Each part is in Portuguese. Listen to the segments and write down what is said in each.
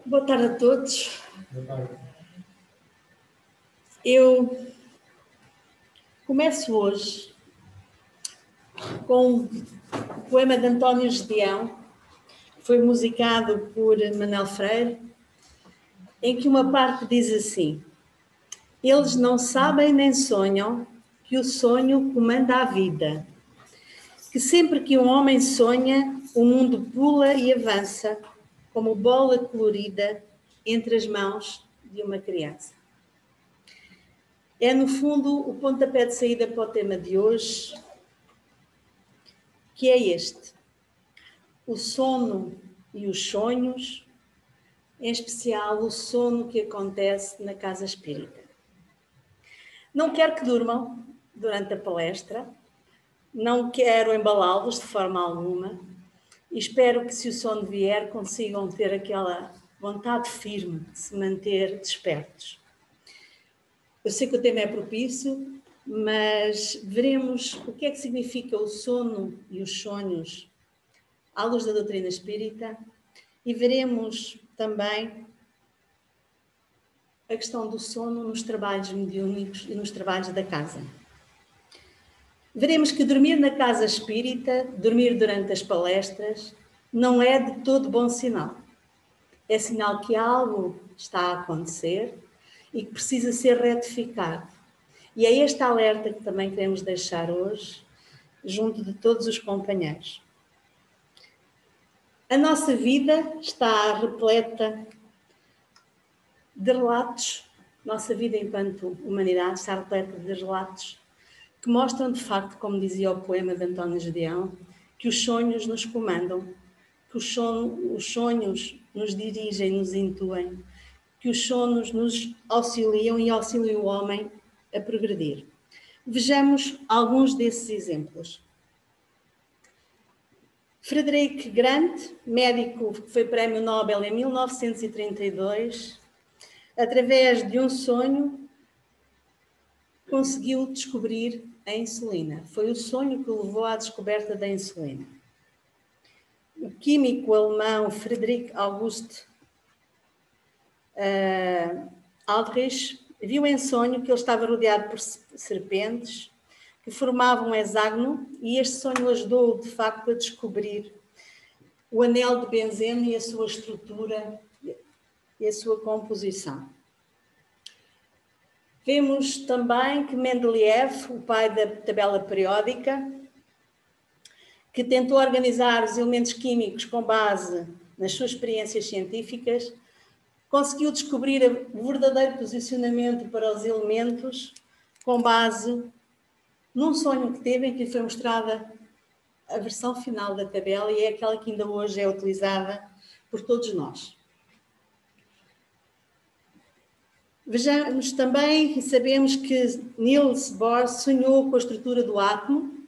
Boa tarde a todos. Eu começo hoje com o poema de António Gedeão, que foi musicado por Manel Freire, em que uma parte diz assim: eles não sabem nem sonham que o sonho comanda a vida, que sempre que um homem sonha, o mundo pula e avança como bola colorida entre as mãos de uma criança. É, no fundo, o pontapé de saída para o tema de hoje, que é este: o sono e os sonhos, em especial o sono que acontece na casa espírita. Não quero que durmam durante a palestra, não quero embalá-los de forma alguma, e espero que, se o sono vier, consigam ter aquela vontade firme de se manter despertos. Eu sei que o tema é propício, mas veremos o que é que significa o sono e os sonhos à luz da doutrina espírita, e veremos também a questão do sono nos trabalhos mediúnicos e nos trabalhos da casa. Veremos que dormir na casa espírita, dormir durante as palestras, não é de todo bom sinal. É sinal que algo está a acontecer e que precisa ser retificado. E é este alerta que também queremos deixar hoje, junto de todos os companheiros. A nossa vida está repleta de relatos, nossa vida enquanto humanidade está repleta de relatos que mostram, de facto, como dizia o poema de António Gedeão, que os sonhos nos comandam, que os sonhos nos dirigem, nos intuem, que os sonhos nos auxiliam e auxiliam o homem a progredir. Vejamos alguns desses exemplos. Frederick Grant, médico que foi prémio Nobel em 1932, através de um sonho, conseguiu descobrir a insulina. Foi o sonho que o levou à descoberta da insulina. O químico alemão Friedrich August Aldrich viu em sonho que ele estava rodeado por serpentes que formavam um hexágono, e este sonho ajudou, de facto, a descobrir o anel de benzeno e a sua estrutura e a sua composição. Vemos também que Mendeleev, o pai da tabela periódica, que tentou organizar os elementos químicos com base nas suas experiências científicas, conseguiu descobrir o verdadeiro posicionamento para os elementos com base num sonho que teve, em que foi mostrada a versão final da tabela, e é aquela que ainda hoje é utilizada por todos nós. Vejamos também e sabemos que Niels Bohr sonhou com a estrutura do átomo,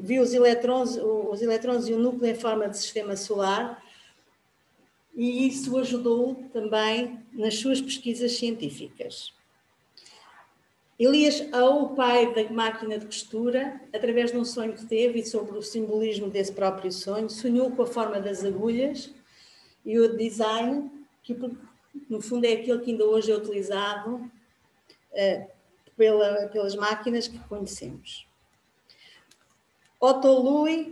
viu os elétrons e o núcleo em forma de sistema solar, e isso ajudou também nas suas pesquisas científicas. Elias Howe, o pai da máquina de costura, através de um sonho que teve e sobre o simbolismo desse próprio sonho, sonhou com a forma das agulhas e o design, que no fundo é aquele que ainda hoje é utilizado pelas máquinas que conhecemos. Otto Louis,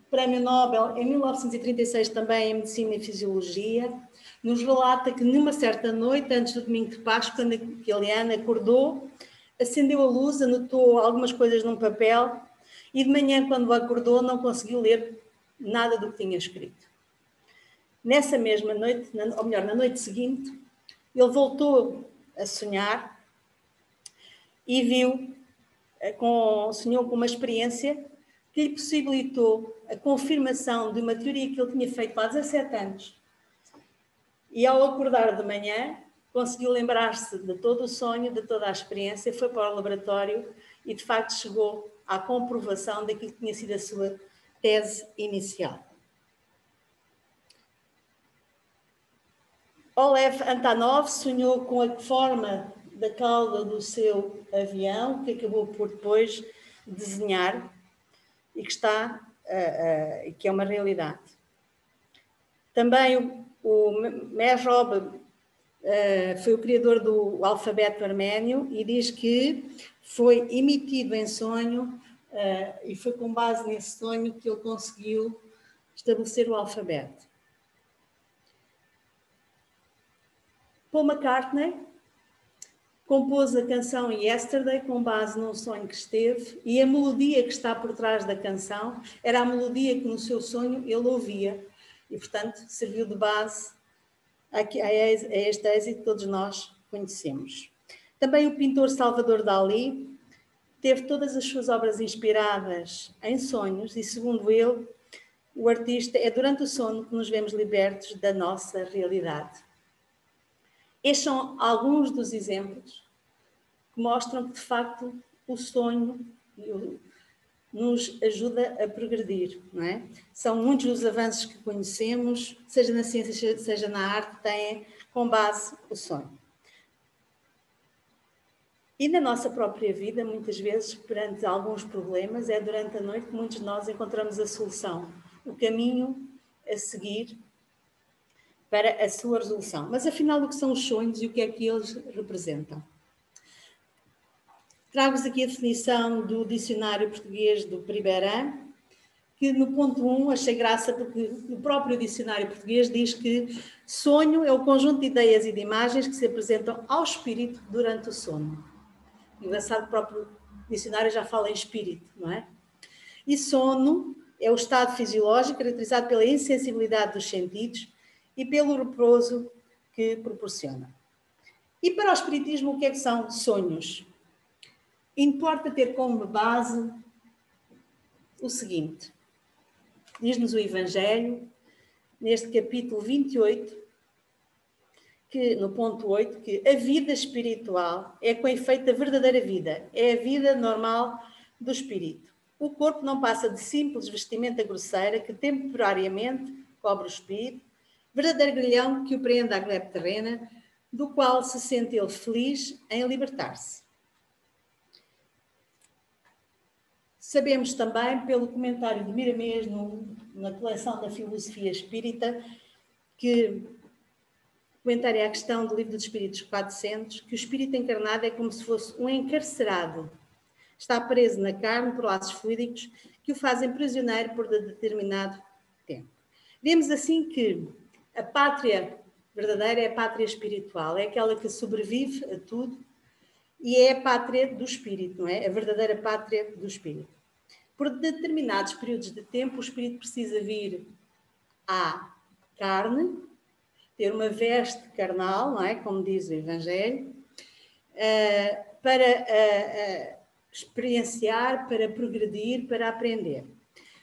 prémio Nobel em 1936 também em Medicina e Fisiologia, nos relata que numa certa noite, antes do domingo de Páscoa, que Eliane acordou, acendeu a luz, anotou algumas coisas num papel e de manhã, quando acordou, não conseguiu ler nada do que tinha escrito. Nessa mesma noite, ou melhor, na noite seguinte, ele voltou a sonhar e sonhou com uma experiência que lhe possibilitou a confirmação de uma teoria que ele tinha feito há 17 anos. E ao acordar de manhã, conseguiu lembrar-se de todo o sonho, de toda a experiência, foi para o laboratório e, de facto, chegou à comprovação daquilo que tinha sido a sua tese inicial. Olev Antonov sonhou com a forma da cauda do seu avião, que acabou por depois desenhar e que é uma realidade. Também O Mehrob foi o criador do alfabeto arménio e diz que foi emitido em sonho e foi com base nesse sonho que ele conseguiu estabelecer o alfabeto. Paul McCartney compôs a canção Yesterday com base num sonho que esteve, e a melodia que está por trás da canção era a melodia que no seu sonho ele ouvia e, portanto, serviu de base a este êxito que todos nós conhecemos. Também o pintor Salvador Dalí teve todas as suas obras inspiradas em sonhos e, segundo ele, o artista é durante o sono que nos vemos libertos da nossa realidade. Estes são alguns dos exemplos que mostram que, de facto, o sonho nos ajuda a progredir, não é? São muitos os avanços que conhecemos, seja na ciência, seja na arte, que têm com base o sonho. E na nossa própria vida, muitas vezes, perante alguns problemas, é durante a noite que muitos de nós encontramos a solução, o caminho a seguir para a sua resolução. Mas, afinal, o que são os sonhos e o que é que eles representam? Trago-vos aqui a definição do dicionário português do Priberan, que no ponto 1 achei graça porque o próprio dicionário português diz que sonho é o conjunto de ideias e de imagens que se apresentam ao espírito durante o sono. Engraçado, o próprio dicionário já fala em espírito, não é? E sono é o estado fisiológico caracterizado pela insensibilidade dos sentidos e pelo repouso que proporciona. E para o espiritismo, o que é que são sonhos? Importa ter como base o seguinte. Diz-nos o Evangelho, neste capítulo 28, que, no ponto 8, que a vida espiritual é com efeito a verdadeira vida, é a vida normal do espírito. O corpo não passa de simples vestimenta grosseira que temporariamente cobre o espírito, verdadeiro grilhão que o prende à glebe terrena, do qual se sente ele feliz em libertar-se. Sabemos também, pelo comentário de Miramês, na coleção da Filosofia Espírita, que, comentário à questão do Livro dos Espíritos 400, que o espírito encarnado é como se fosse um encarcerado. Está preso na carne por laços fluídicos que o fazem prisioneiro por determinado tempo. Vemos assim que a pátria verdadeira é a pátria espiritual, é aquela que sobrevive a tudo e é a pátria do espírito, não é? A verdadeira pátria do espírito. Por determinados períodos de tempo, o espírito precisa vir à carne, ter uma veste carnal, não é? Como diz o Evangelho, para experienciar, para progredir, para aprender.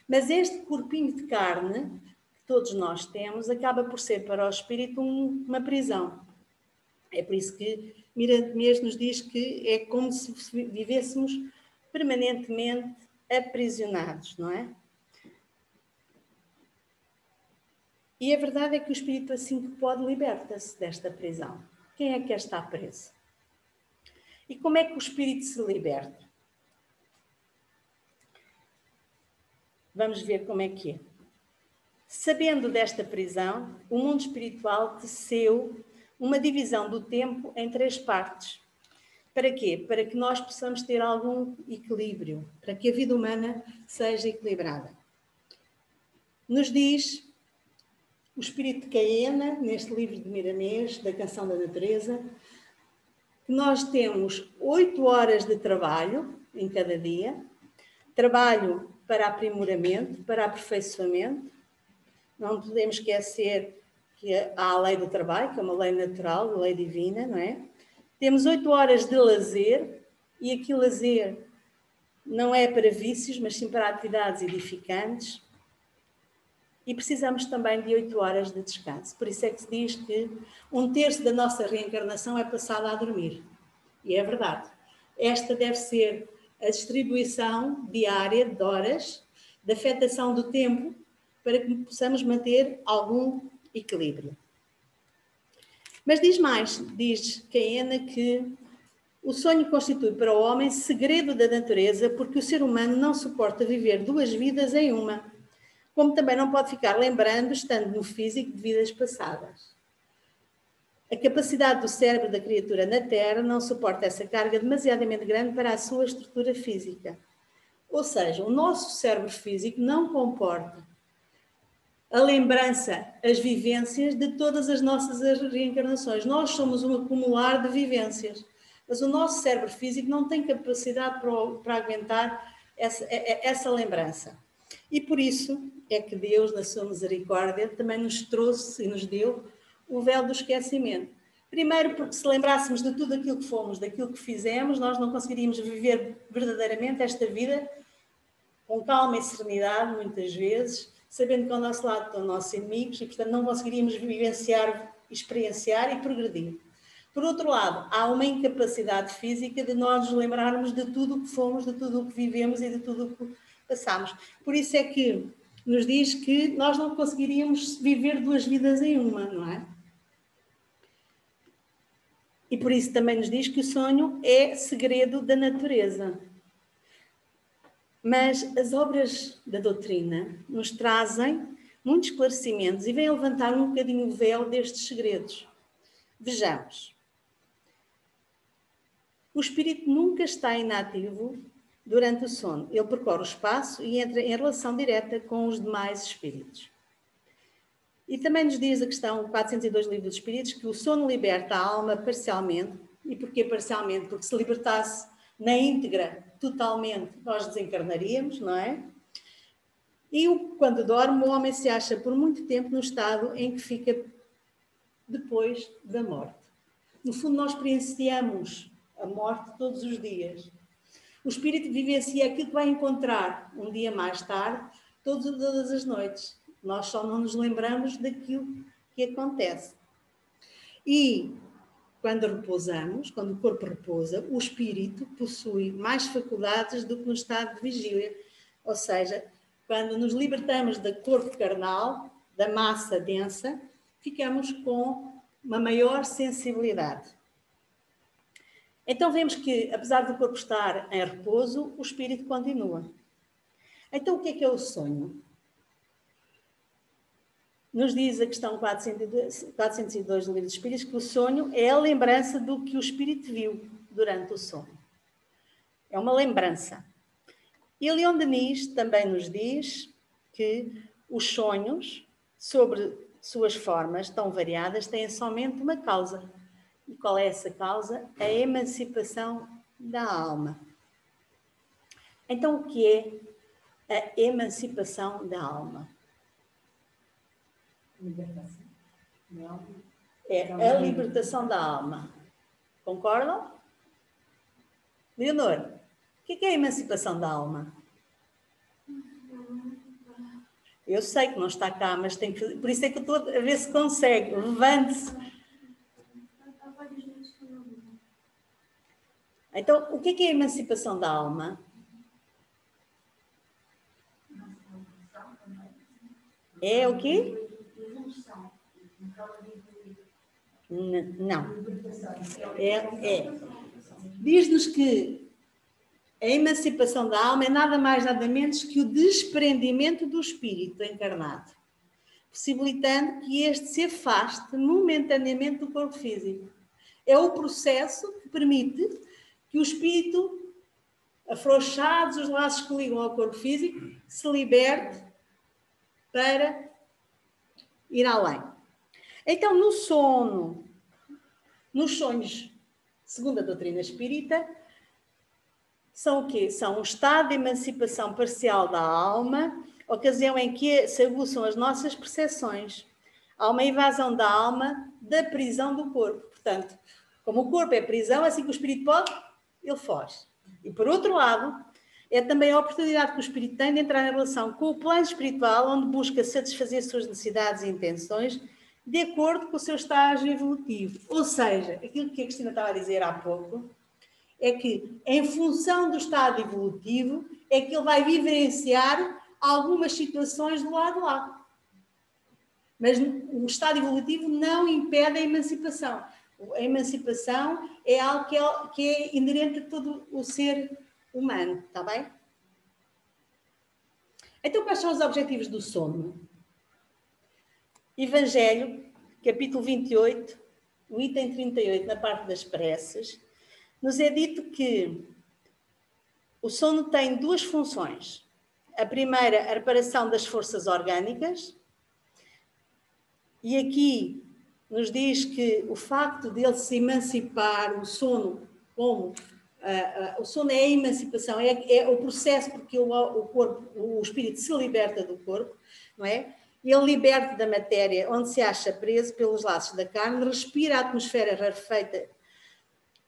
Mas este corpinho de carne que todos nós temos acaba por ser para o espírito uma prisão. É por isso que Miramês nos diz que é como se vivêssemos permanentemente aprisionados, não é? E a verdade é que o espírito, assim que pode, liberta-se desta prisão. Quem é que está preso? E como é que o espírito se liberta? Vamos ver como é que é. Sabendo desta prisão, o mundo espiritual teceu uma divisão do tempo em 3 partes. Para quê? Para que nós possamos ter algum equilíbrio, para que a vida humana seja equilibrada. Nos diz o espírito de Caena, neste livro de Miramês, da Canção da Natureza, que nós temos 8 horas de trabalho em cada dia, trabalho para aprimoramento, para aperfeiçoamento. Não podemos esquecer que há a lei do trabalho, que é uma lei natural, uma lei divina, não é? Temos 8 horas de lazer, e aqui lazer não é para vícios, mas sim para atividades edificantes. E precisamos também de 8 horas de descanso. Por isso é que se diz que 1/3 da nossa reencarnação é passada a dormir. E é verdade. Esta deve ser a distribuição diária de horas, de afetação do tempo, para que possamos manter algum equilíbrio. Mas diz mais, diz Caena que o sonho constitui para o homem segredo da natureza, porque o ser humano não suporta viver 2 vidas em uma. como também não pode ficar lembrando, estando no físico, de vidas passadas. A capacidade do cérebro da criatura na Terra não suporta essa carga demasiadamente grande para a sua estrutura física. Ou seja, o nosso cérebro físico não comporta a lembrança, as vivências de todas as nossas reencarnações. Nós somos um acumular de vivências, mas o nosso cérebro físico não tem capacidade para aguentar essa lembrança. E por isso é que Deus, na sua misericórdia, também nos trouxe e nos deu o véu do esquecimento. Primeiro, porque se lembrássemos de tudo aquilo que fomos, daquilo que fizemos, nós não conseguiríamos viver verdadeiramente esta vida com calma e serenidade, muitas vezes, sabendo que ao nosso lado estão nossos inimigos e, portanto, não conseguiríamos vivenciar, experienciar e progredir. Por outro lado, há uma incapacidade física de nós nos lembrarmos de tudo o que fomos, de tudo o que vivemos e de tudo o que passamos. Por isso é que nos diz que nós não conseguiríamos viver duas vidas em uma, não é? E por isso também nos diz que o sonho é segredo da natureza. Mas as obras da doutrina nos trazem muitos esclarecimentos e vêm levantar um bocadinho o véu destes segredos. Vejamos. O espírito nunca está inativo durante o sono. Ele percorre o espaço e entra em relação direta com os demais espíritos. E também nos diz a questão 402 do Livro dos Espíritos que o sono liberta a alma parcialmente. E porquê parcialmente? Porque se libertasse na íntegra, totalmente, nós desencarnaríamos, não é? E quando dorme, o homem se acha por muito tempo no estado em que fica depois da morte. No fundo, nós experienciamos a morte todos os dias. O espírito vivencia aquilo que vai encontrar um dia mais tarde, todas as noites. Nós só não nos lembramos daquilo que acontece. E quando repousamos, quando o corpo repousa, o espírito possui mais faculdades do que no estado de vigília. Ou seja, quando nos libertamos do corpo carnal, da massa densa, ficamos com uma maior sensibilidade. Então vemos que, apesar do corpo estar em repouso, o espírito continua. Então o que é o sonho? Nos diz a questão 402 do Livro dos Espíritos que o sonho é a lembrança do que o espírito viu durante o sono. É uma lembrança. E Leon Denis também nos diz que os sonhos, sobre suas formas tão variadas, têm somente uma causa. E qual é essa causa? A emancipação da alma. Então, o que é a emancipação da alma? Libertação. Não. É a libertação da alma. Concordam? Leonor, o que é a emancipação da alma? Eu sei que não está cá, mas tem que... Por isso é que eu estou a ver se consegue. Levante-se. Então, o que é a emancipação da alma? É o quê? Não. Diz-nos que a emancipação da alma é nada mais, nada menos que o desprendimento do espírito encarnado, possibilitando que este se afaste momentaneamente do corpo físico. É o processo que permite que o espírito, afrouxados os laços que ligam ao corpo físico, se liberte para ir além. Então, no sono, nos sonhos, segundo a doutrina espírita, são o quê? São um estado de emancipação parcial da alma, ocasião em que se aguçam as nossas percepções. Há uma evasão da alma da prisão do corpo. Portanto, como o corpo é prisão, assim que o espírito pode, ele foge. E, por outro lado, é também a oportunidade que o espírito tem de entrar em relação com o plano espiritual, onde busca satisfazer suas necessidades e intenções de acordo com o seu estágio evolutivo. Ou seja, aquilo que a Cristina estava a dizer há pouco, é que, em função do estado evolutivo, é que ele vai vivenciar algumas situações do lado lá. Mas o estado evolutivo não impede a emancipação. A emancipação é algo que é inerente a todo o ser humano, está bem? Então, quais são os objetivos do sono? Evangelho, capítulo 28, o item 38, na parte das preces, nos é dito que o sono tem duas funções. A primeira, a reparação das forças orgânicas, e aqui nos diz que o facto de ele se emancipar, o sono, como o sono é a emancipação, é o processo porque o espírito se liberta do corpo, não é? Ele liberta da matéria onde se acha preso pelos laços da carne, respira a atmosfera rarefeita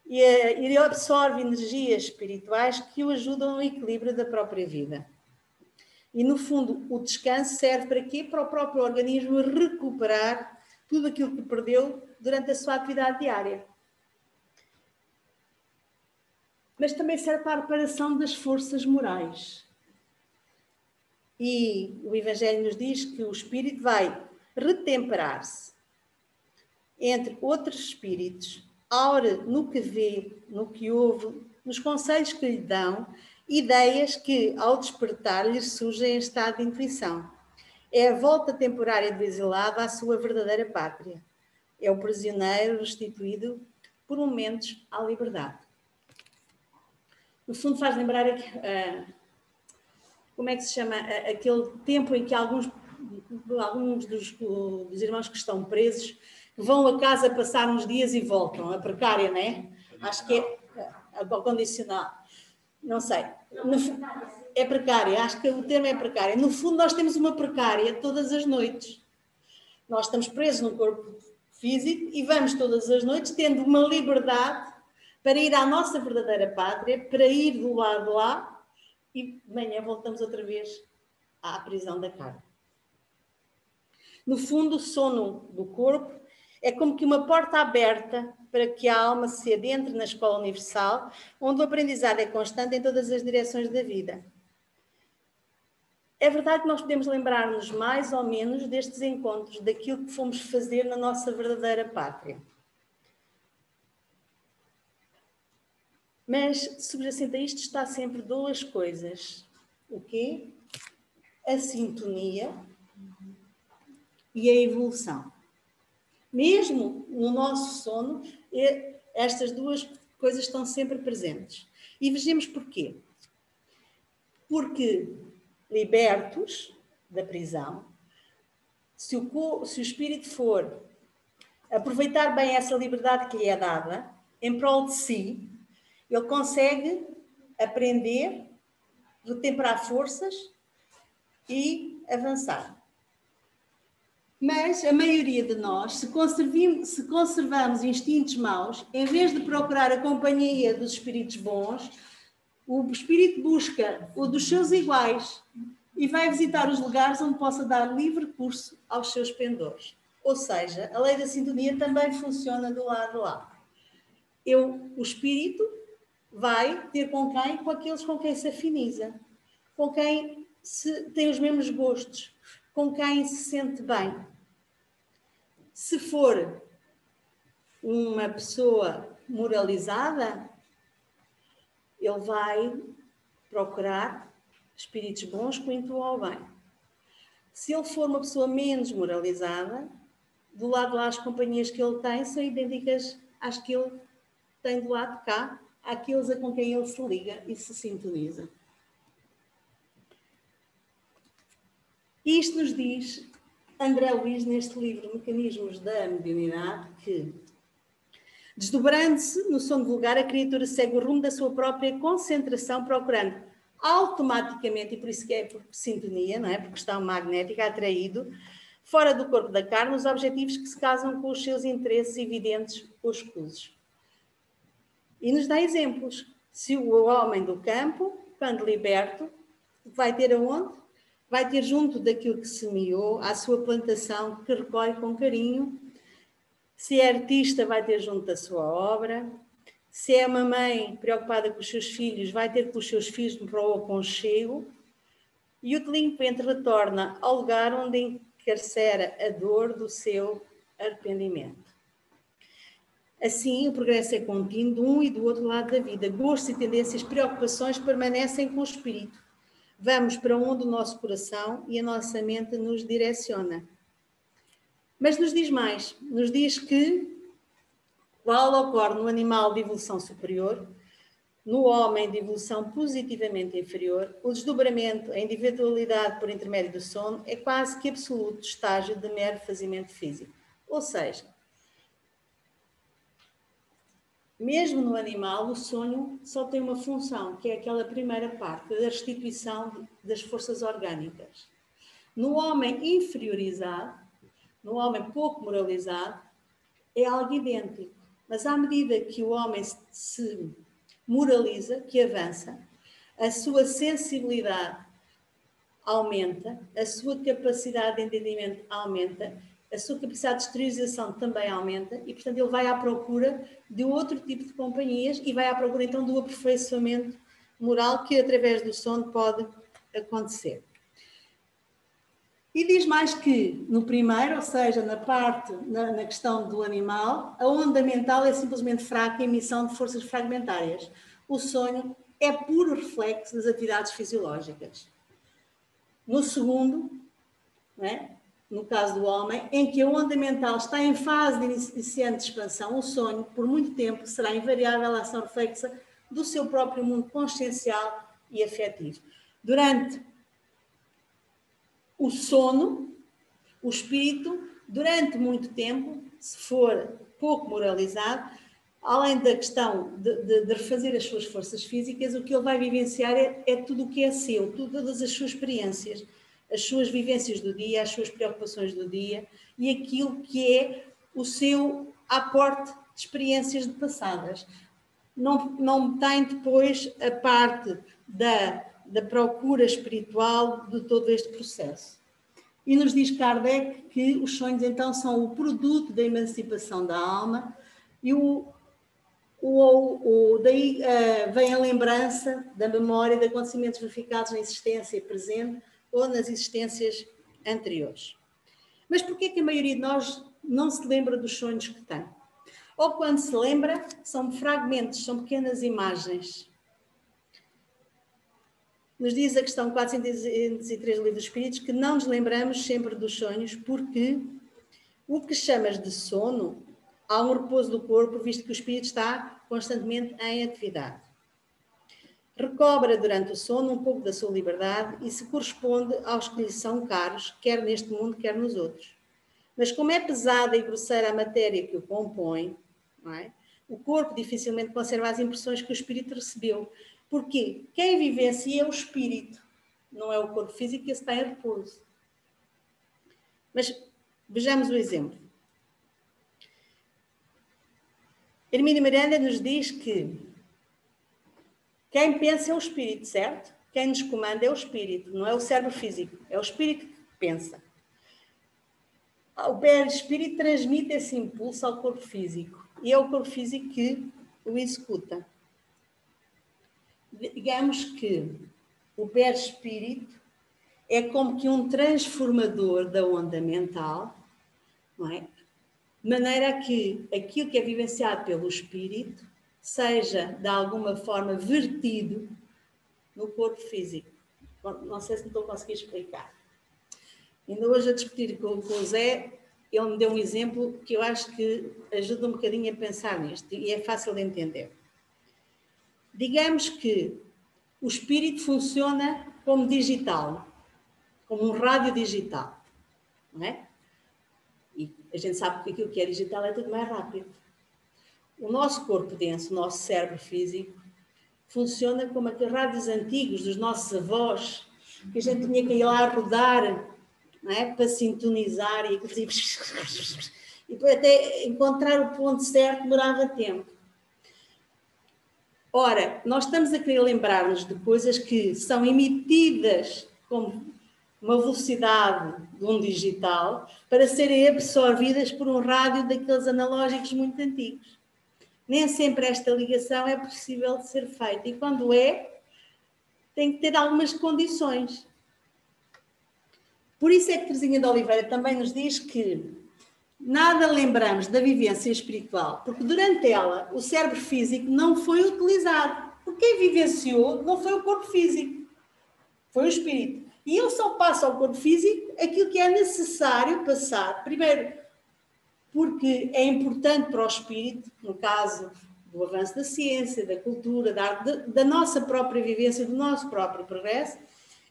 e ele absorve energias espirituais que o ajudam no equilíbrio da própria vida. E, no fundo, o descanso serve para quê? Para o próprio organismo recuperar tudo aquilo que perdeu durante a sua atividade diária. Mas também serve para a reparação das forças morais. E o Evangelho nos diz que o espírito vai retemperar-se entre outros espíritos, aura no que vê, no que ouve, nos conselhos que lhe dão, ideias que, ao despertar, lhe surgem em estado de intuição. É a volta temporária do exilado à sua verdadeira pátria. É o prisioneiro restituído por momentos à liberdade. No fundo, faz lembrar como é que se chama aquele tempo em que alguns dos irmãos que estão presos vão a casa passar uns dias e voltam, a precária, não é? Acho que é a condicional. Não sei. É precária, acho que o termo é precária. No fundo, nós temos uma precária todas as noites. Nós estamos presos no corpo físico e vamos todas as noites tendo uma liberdade para ir à nossa verdadeira pátria, para ir do lado lá e de manhã voltamos outra vez à prisão da carne. No fundo, o sono do corpo é como que uma porta aberta para que a alma se adentre na escola universal, onde o aprendizado é constante em todas as direções da vida. É verdade que nós podemos lembrar-nos mais ou menos destes encontros, daquilo que fomos fazer na nossa verdadeira pátria. Mas, subjacente a isto, está sempre duas coisas. O quê? A sintonia e a evolução. Mesmo no nosso sono, estas duas coisas estão sempre presentes. E vejamos porquê. Porque, libertos da prisão, se o espírito for aproveitar bem essa liberdade que lhe é dada, em prol de si, ele consegue aprender, retemperar forças e avançar. Mas a maioria de nós, se conservamos instintos maus, em vez de procurar a companhia dos espíritos bons, o espírito busca o dos seus iguais e vai visitar os lugares onde possa dar livre curso aos seus pendores. Ou seja, a lei da sintonia também funciona do lado lá. O espírito vai ter com quem? Com aqueles com quem se afiniza, com quem tem os mesmos gostos, com quem se sente bem. Se for uma pessoa moralizada, ele vai procurar espíritos bons que o intuam ao bem. Se ele for uma pessoa menos moralizada, do lado lá as companhias que ele tem são idênticas às que ele tem do lado de cá, àqueles a com quem ele se liga e se sintoniza. E isto nos diz André Luiz neste livro Mecanismos da Mediunidade, que, desdobrando-se no sono vulgar, a criatura segue o rumo da sua própria concentração, procurando automaticamente, e por isso que é por sintonia, não é? Por questão magnética, atraído, fora do corpo da carne, os objetivos que se casam com os seus interesses evidentes ou escusos. E nos dá exemplos. Se o homem do campo, quando liberto, vai ter aonde? Vai ter junto daquilo que semeou, a sua plantação que recolhe com carinho. Se é artista, vai ter junto da sua obra. Se é uma mãe preocupada com os seus filhos, vai ter com os seus filhos para o aconchego. E o delinquente retorna ao lugar onde encarcera a dor do seu arrependimento. Assim, o progresso é contínuo de um e do outro lado da vida. Gostos e tendências, preocupações permanecem com o espírito. vamos para onde o nosso coração e a nossa mente nos direciona. Mas nos diz mais, nos diz que, qual ocorre no animal de evolução superior, no homem de evolução positivamente inferior, o desdobramento, a individualidade por intermédio do sono, é quase que absoluto estágio de mero fazimento físico. Ou seja, mesmo no animal, o sonho só tem uma função, que é aquela primeira parte, da restituição das forças orgânicas. No homem inferiorizado, no homem pouco moralizado, é algo idêntico. Mas à medida que o homem se moraliza, que avança, a sua sensibilidade aumenta, a sua capacidade de entendimento aumenta, a sua capacidade de exteriorização também aumenta e, portanto, ele vai à procura de outro tipo de companhias e vai à procura, então, do aperfeiçoamento moral que, através do sono, pode acontecer. E diz mais que, no primeiro, ou seja, na questão do animal, a onda mental é simplesmente fraca em emissão de forças fragmentárias. O sonho é puro reflexo das atividades fisiológicas. No segundo, não é? No caso do homem, em que a onda mental está em fase de iniciante de expansão, o sonho, por muito tempo, será invariável a ação reflexa do seu próprio mundo consciencial e afetivo. Durante o sono, o espírito, durante muito tempo, se for pouco moralizado, além da questão de refazer as suas forças físicas, o que ele vai vivenciar é tudo o que é seu, todas as suas experiências, as suas vivências do dia, as suas preocupações do dia e aquilo que é o seu aporte de experiências passadas. Não tem depois a parte da procura espiritual de todo este processo. E nos diz Kardec que os sonhos, então, são o produto da emancipação da alma e daí vem a lembrança da memória de acontecimentos verificados na existência presente ou nas existências anteriores. Mas porquê que a maioria de nós não se lembra dos sonhos que tem? Ou quando se lembra, são fragmentos, são pequenas imagens. Nos diz a questão 403 do Livro dos Espíritos que não nos lembramos sempre dos sonhos porque o que chamas de sono, há um repouso do corpo, visto que o espírito está constantemente em atividade. Recobra durante o sono um pouco da sua liberdade e se corresponde aos que lhe são caros, quer neste mundo, quer nos outros. Mas como é pesada e grosseira a matéria que o compõe, não é? O corpo dificilmente conserva as impressões que o espírito recebeu. Porque quem vivencia é o espírito, não é o corpo físico que está em repouso. Mas vejamos o exemplo. Hermínio Miranda nos diz que quem pensa é o espírito, certo? Quem nos comanda é o espírito, não é o cérebro físico, é o espírito que pensa. O perispírito transmite esse impulso ao corpo físico e é o corpo físico que o executa. Digamos que o perispírito é como que um transformador da onda mental, não é? De maneira que aquilo que é vivenciado pelo espírito seja, de alguma forma, vertido no corpo físico. Não sei se me estou a conseguir explicar. Ainda hoje a discutir com o Zé, ele me deu um exemplo que eu acho que ajuda um bocadinho a pensar nisto e é fácil de entender. Digamos que o espírito funciona como digital, como um rádio digital, não é? E a gente sabe que aquilo que é digital é tudo mais rápido. O nosso corpo denso, o nosso cérebro físico, funciona como aqueles rádios antigos dos nossos avós, que a gente tinha que ir lá rodar, não é? Para sintonizar e depois até encontrar o ponto certo demorava tempo. Ora, nós estamos a querer lembrar-nos de coisas que são emitidas com uma velocidade de um digital para serem absorvidas por um rádio daqueles analógicos muito antigos. Nem sempre esta ligação é possível de ser feita e quando é, tem que ter algumas condições. Por isso é que Teresinha de Oliveira também nos diz que nada lembramos da vivência espiritual, porque durante ela o cérebro físico não foi utilizado. Porque quem vivenciou não foi o corpo físico. Foi o espírito. E ele só passa ao corpo físico aquilo que é necessário passar. Primeiro, porque é importante para o espírito, no caso do avanço da ciência, da cultura, da arte, da nossa própria vivência, do nosso próprio progresso.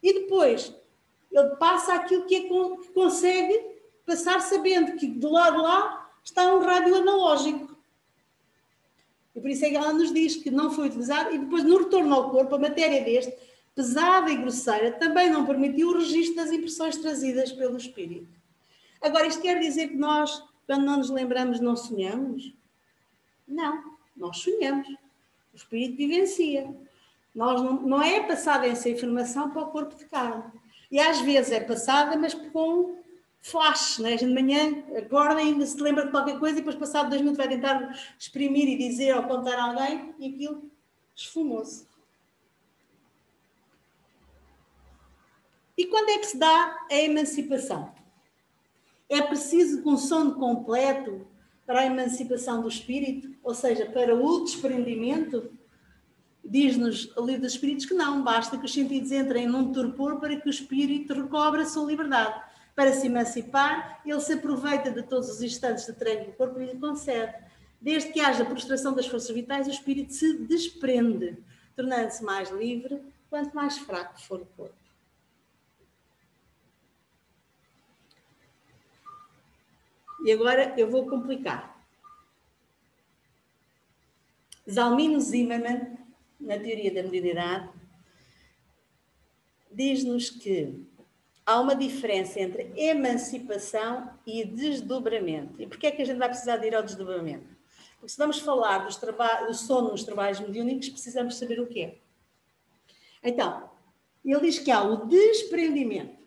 E depois, ele passa aquilo que consegue passar sabendo que do lado de lá está um rádio analógico. E por isso é que ela nos diz que não foi utilizado. E depois, no retorno ao corpo, a matéria deste, pesada e grosseira, também não permitiu o registro das impressões trazidas pelo espírito. Agora, isto quer dizer que nós, quando não nos lembramos, não sonhamos? Não, nós sonhamos. O espírito vivencia. Nós não é passada essa informação para o corpo de carne. E às vezes é passada, mas com flash, né? A gente de manhã acorda e ainda se lembra de qualquer coisa e depois passado 2 minutos vai tentar exprimir e dizer ou contar a alguém e aquilo esfumou-se. E quando é que se dá a emancipação? É preciso um sono completo para a emancipação do espírito, ou seja, para o desprendimento? Diz-nos o livro dos Espíritos que não, basta que os sentidos entrem num torpor para que o espírito recobre a sua liberdade. Para se emancipar, ele se aproveita de todos os instantes de treino que o corpo lhe concede. Desde que haja prostração das forças vitais, o espírito se desprende, tornando-se mais livre quanto mais fraco for o corpo. E agora eu vou complicar. Zalmino Zimmermann, na teoria da mediunidade, diz-nos que há uma diferença entre emancipação e desdobramento. E porquê é que a gente vai precisar de ir ao desdobramento? Porque se vamos falar do sono nos trabalhos mediúnicos, precisamos saber o que é. Então, ele diz que há o desprendimento.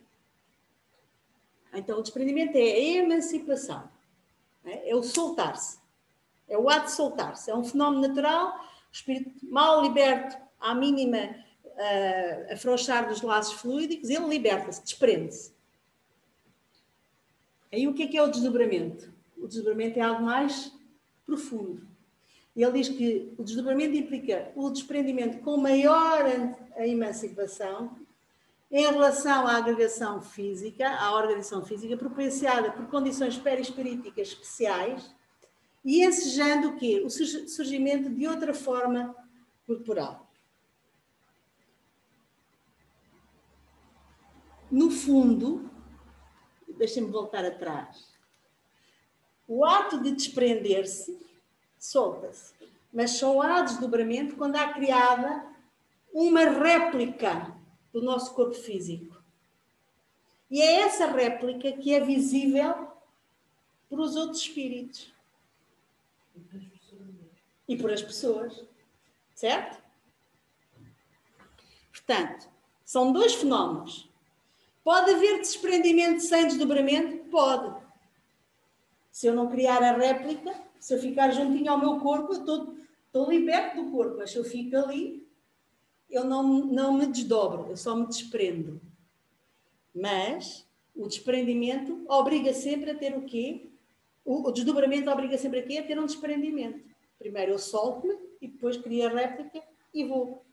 Então, o desprendimento é a emancipação. É o soltar-se. É o ato de soltar-se. É um fenómeno natural. O espírito mal liberto, à mínima afrouxar dos laços fluídicos, ele liberta-se, desprende-se. Aí o que é o desdobramento? O desdobramento é algo mais profundo. Ele diz que o desdobramento implica o desprendimento com maior a emancipação em relação à agregação física, à organização física, propiciada por condições perispiríticas especiais e ensejando o quê? O surgimento de outra forma corporal. No fundo, deixem-me voltar atrás, o ato de desprender-se solta-se, mas só há desdobramento quando há criada uma réplica do nosso corpo físico. E é essa réplica que é visível por os outros espíritos. E por as pessoas. Certo? Portanto, são 2 fenómenos. Pode haver desprendimento sem desdobramento? Pode. Se eu não criar a réplica, se eu ficar juntinho ao meu corpo, eu estou liberto do corpo, mas se eu fico ali, eu não me desdobro, eu só me desprendo. Mas o desprendimento obriga sempre a ter o quê? O desdobramento obriga sempre a quê? A ter um desprendimento. Primeiro eu solto-me e depois crio a réplica e vou.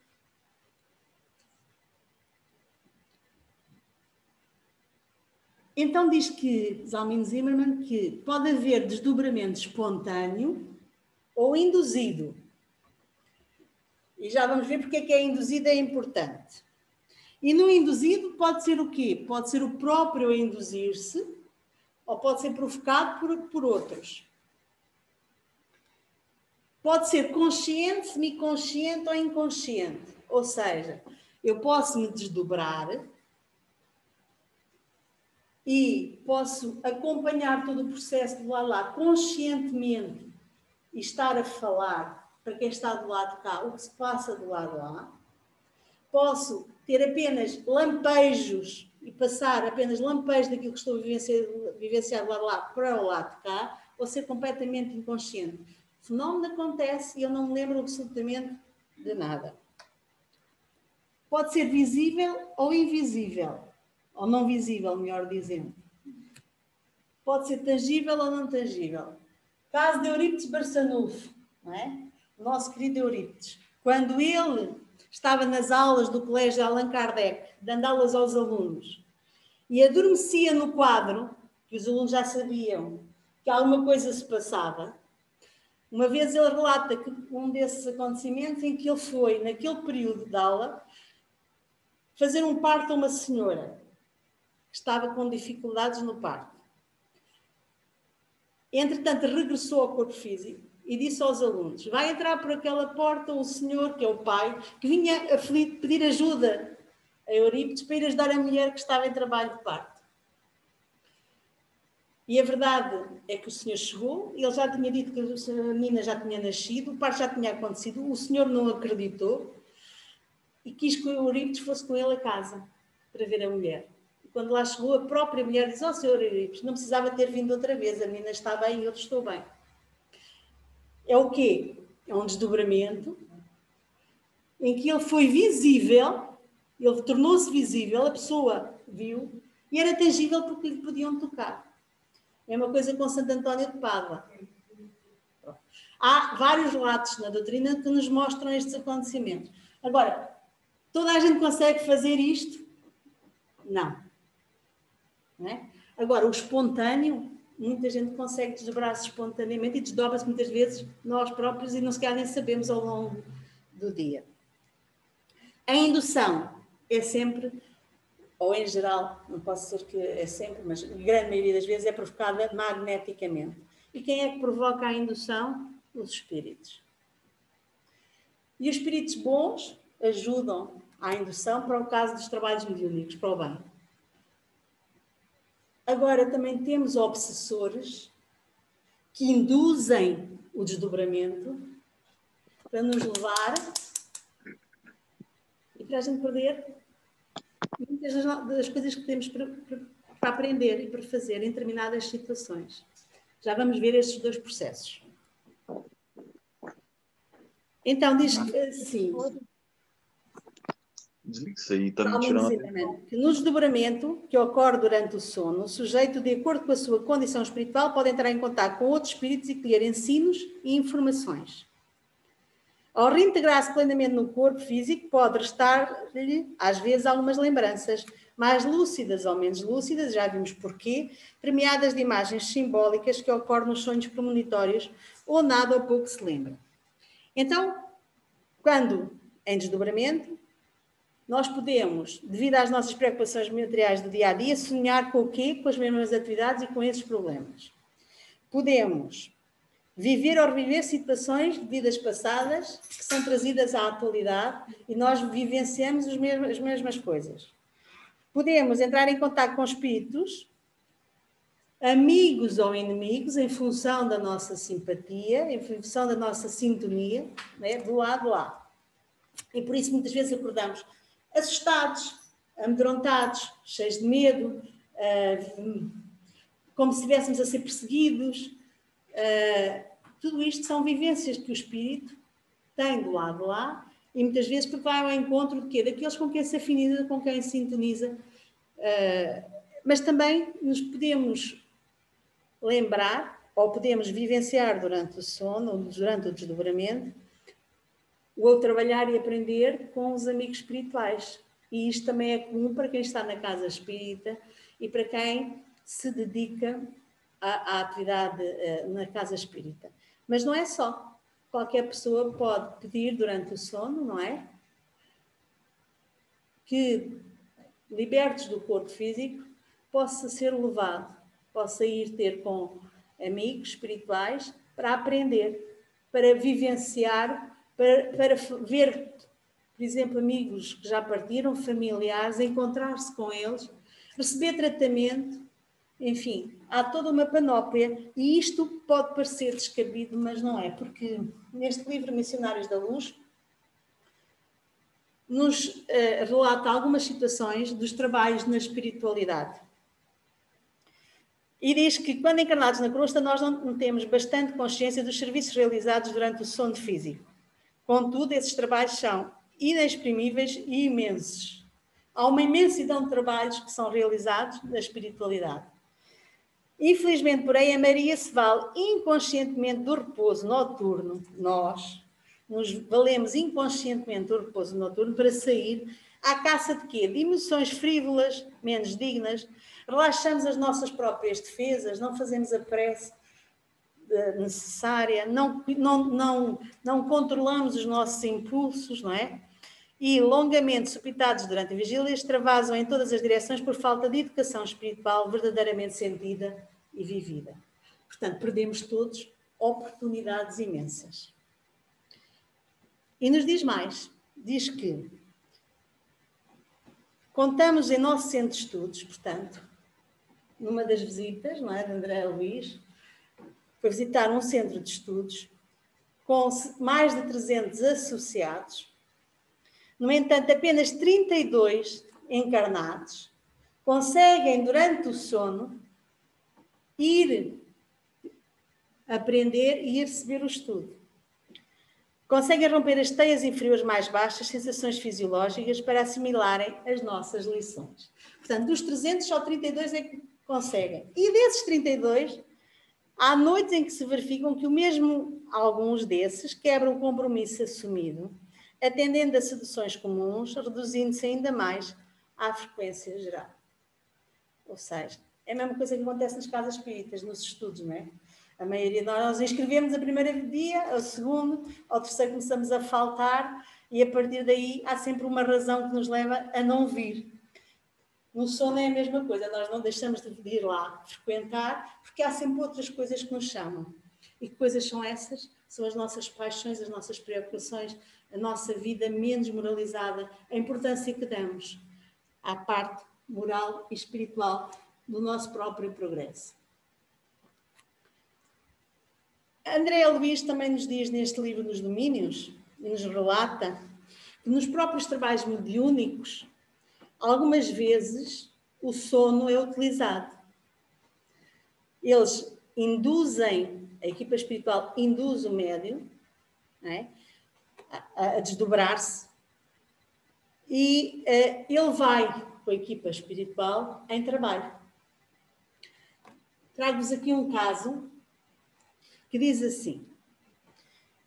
Então diz que, Zalmino Zimmermann, que pode haver desdobramento espontâneo ou induzido. E já vamos ver porque é que induzido é importante. E no induzido pode ser o quê? Pode ser o próprio a induzir-se ou pode ser provocado por outros. Pode ser consciente, semiconsciente ou inconsciente. Ou seja, eu posso me desdobrar e posso acompanhar todo o processo do lado lá conscientemente e estar a falar para quem está do lado de cá o que se passa do lado lá. Posso ter apenas lampejos e passar apenas lampejos daquilo que estou a vivenciar do lado de lá para o lado de cá, ou ser completamente inconsciente. O fenómeno acontece e eu não me lembro absolutamente de nada. Pode ser visível ou invisível, ou não visível, melhor dizendo. Pode ser tangível ou não tangível. Caso de Eurípides Barçanufo, não é? O nosso querido Eurípides. Quando ele estava nas aulas do colégio Allan Kardec, dando aulas aos alunos, e adormecia no quadro, que os alunos já sabiam que alguma coisa se passava. Uma vez ele relata que um desses acontecimentos em que ele foi, naquele período de aula, fazer um parto a uma senhora que estava com dificuldades no parto. Entretanto, regressou ao corpo físico e disse aos alunos: vai entrar por aquela porta o senhor, que é o pai, que vinha aflito pedir ajuda a Eurípides para ir ajudar a mulher que estava em trabalho de parto. E a verdade é que o senhor chegou, ele já tinha dito que a menina já tinha nascido, o parto já tinha acontecido, o senhor não acreditou e quis que o Eurípides fosse com ele a casa para ver a mulher. E quando lá chegou, a própria mulher disse: ó, senhor Eurípides, não precisava ter vindo outra vez, a menina está bem e eu estou bem. É o quê? É um desdobramento em que ele foi visível, ele tornou-se visível, a pessoa viu, e era tangível porque lhe podiam tocar. É uma coisa com Santo António de Pádua. Há vários relatos na doutrina que nos mostram estes acontecimentos. Agora, toda a gente consegue fazer isto? Não. Não é? Agora, o espontâneo, muita gente consegue desdobrar-se espontaneamente e desdobra-se muitas vezes nós próprios e não sequer nem sabemos ao longo do dia. A indução é sempre, ou em geral, não posso dizer que é sempre, mas a grande maioria das vezes é provocada magneticamente. E quem é que provoca a indução? Os espíritos. E os espíritos bons ajudam à indução para o caso dos trabalhos mediúnicos, para o bem. Agora também temos obsessores que induzem o desdobramento para nos levar e para a gente perder muitas das coisas que temos para aprender e para fazer em determinadas situações. Já vamos ver estes dois processos. Então, diz assim... Desliga isso aí, está me tirando a atenção. Que no desdobramento que ocorre durante o sono, o sujeito, de acordo com a sua condição espiritual, pode entrar em contato com outros espíritos e colher ensinos e informações. Ao reintegrar-se plenamente no corpo físico, pode restar-lhe, às vezes, algumas lembranças, mais lúcidas ou menos lúcidas, já vimos porquê, premiadas de imagens simbólicas que ocorrem nos sonhos premonitórios, ou nada ou pouco se lembra. Então, quando em desdobramento, nós podemos, devido às nossas preocupações materiais do dia a dia, sonhar com o quê? Com as mesmas atividades e com esses problemas. Podemos viver ou reviver situações de vidas passadas que são trazidas à atualidade e nós vivenciamos as mesmas coisas. Podemos entrar em contato com espíritos, amigos ou inimigos, em função da nossa simpatia, em função da nossa sintonia, né, do lado lá. E por isso muitas vezes acordamos assustados, amedrontados, cheios de medo, como se estivéssemos a ser perseguidos. Tudo isto são vivências que o espírito tem do lado lá e muitas vezes porque vai ao encontro de quê? Daqueles com quem se afiniza, com quem se sintoniza. Mas também nos podemos lembrar ou podemos vivenciar durante o sono ou durante o desdobramento ou trabalhar e aprender com os amigos espirituais. E isto também é comum para quem está na casa espírita e para quem se dedica à atividade na casa espírita. Mas não é só. Qualquer pessoa pode pedir durante o sono, não é? Que, libertos do corpo físico, possa ser levado, possa ir ter com amigos espirituais para aprender, para vivenciar, para ver, por exemplo, amigos que já partiram, familiares, encontrar-se com eles, receber tratamento, enfim, há toda uma panóplia e isto pode parecer descabido, mas não é, porque neste livro Missionários da Luz nos relata algumas situações dos trabalhos na espiritualidade. E diz que, quando encarnados na crosta, nós não temos bastante consciência dos serviços realizados durante o sono físico. Contudo, esses trabalhos são inexprimíveis e imensos. Há uma imensidão de trabalhos que são realizados na espiritualidade. Infelizmente, porém, a Maria se vale inconscientemente do repouso noturno, nós, nos valemos inconscientemente do repouso noturno para sair à caça de quê? De emoções frívolas, menos dignas, relaxamos as nossas próprias defesas, não fazemos a prece necessária, não controlamos os nossos impulsos, não é? E longamente supitados durante a vigília, extravasam em todas as direções por falta de educação espiritual verdadeiramente sentida e vivida. Portanto, perdemos todos oportunidades imensas. E nos diz mais, diz que contamos em nosso centro de estudos, portanto, numa das visitas, não é, de André Luís, foi visitar um centro de estudos com mais de 300 associados. No entanto, apenas 32 encarnados conseguem, durante o sono, ir aprender e ir receber o estudo. Conseguem romper as teias inferiores mais baixas, sensações fisiológicas, para assimilarem as nossas lições. Portanto, dos 300, só 32 é que conseguem. E desses 32, há noites em que se verificam que o mesmo alguns desses quebram o compromisso assumido, atendendo a seduções comuns, reduzindo-se ainda mais à frequência geral. Ou seja, é a mesma coisa que acontece nas casas espíritas, nos estudos, não é? A maioria de nós inscrevemos a primeiro dia, ao segundo, ao terceiro começamos a faltar e a partir daí há sempre uma razão que nos leva a não vir. No sono é a mesma coisa, nós não deixamos de ir lá frequentar porque há sempre outras coisas que nos chamam. E que coisas são essas? São as nossas paixões, as nossas preocupações, a nossa vida menos moralizada, a importância que damos à parte moral e espiritual do nosso próprio progresso. André Luís também nos diz neste livro Nos Domínios, e nos relata que nos próprios trabalhos mediúnicos, algumas vezes o sono é utilizado. Eles induzem, a equipa espiritual induz o médium, não é? A desdobrar-se e ele vai com a equipa espiritual em trabalho. Trago-vos aqui um caso que diz assim,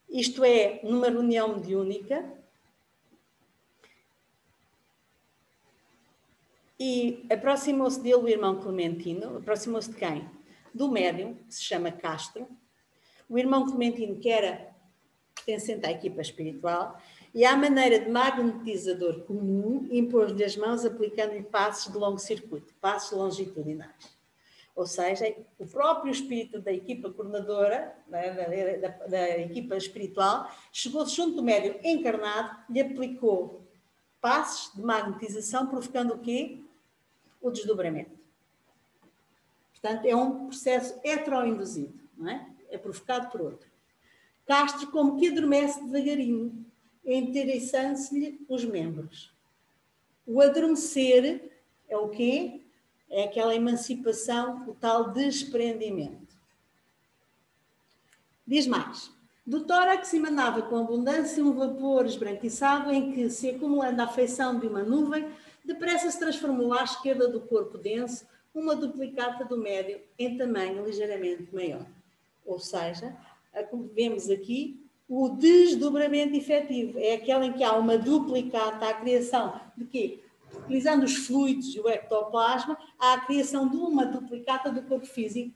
isto é, numa reunião mediúnica, e aproximou-se dele o irmão Clementino, aproximou-se de quem? Do médium, que se chama Castro, o irmão Clementino, que era pertencente à equipa espiritual, e à maneira de magnetizador comum, impôs-lhe as mãos aplicando-lhe passos de longo circuito, passos longitudinais. Ou seja, o próprio espírito da equipa coordenadora, da equipa espiritual, chegou-se junto do médium encarnado, lhe aplicou passos de magnetização, provocando o quê? O desdobramento. Portanto, é um processo heteroinduzido, não é? É provocado por outro. Castro como que adormece devagarinho, enterriçando-se-lhe os membros. O adormecer é o quê? É aquela emancipação, o tal desprendimento. Diz mais. Do tórax emanava com abundância um vapor esbranquiçado em que, se acumulando a feição de uma nuvem, depressa se transformou à esquerda do corpo denso uma duplicata do médio em tamanho ligeiramente maior. Ou seja, vemos aqui o desdobramento efetivo. É aquele em que há uma duplicata, a criação de quê? Utilizando os fluidos e o ectoplasma, há a criação de uma duplicata do corpo físico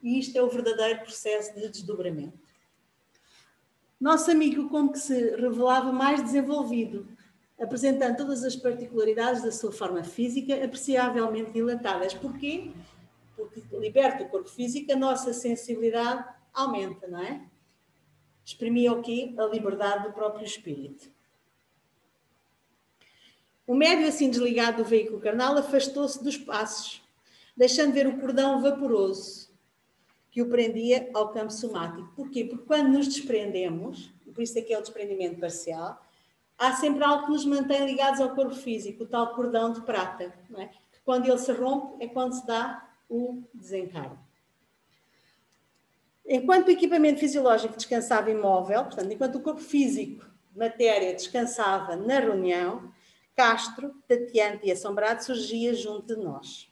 e isto é o verdadeiro processo de desdobramento. Nosso amigo como que se revelava mais desenvolvido, apresentando todas as particularidades da sua forma física apreciavelmente dilatadas. Porquê? Porque liberta o corpo físico, a nossa sensibilidade aumenta, não é? Exprimia o quê? A liberdade do próprio espírito. O médium, assim desligado do veículo carnal, afastou-se dos passos, deixando ver o cordão vaporoso que o prendia ao campo somático. Porquê? Porque quando nos desprendemos, por isso é que é o desprendimento parcial, há sempre algo que nos mantém ligados ao corpo físico, o tal cordão de prata, não é? Que quando ele se rompe é quando se dá o desencargo. Enquanto o equipamento fisiológico descansava imóvel, portanto, enquanto o corpo físico, matéria, descansava na reunião, Castro, tateante e assombrado, surgia junto de nós.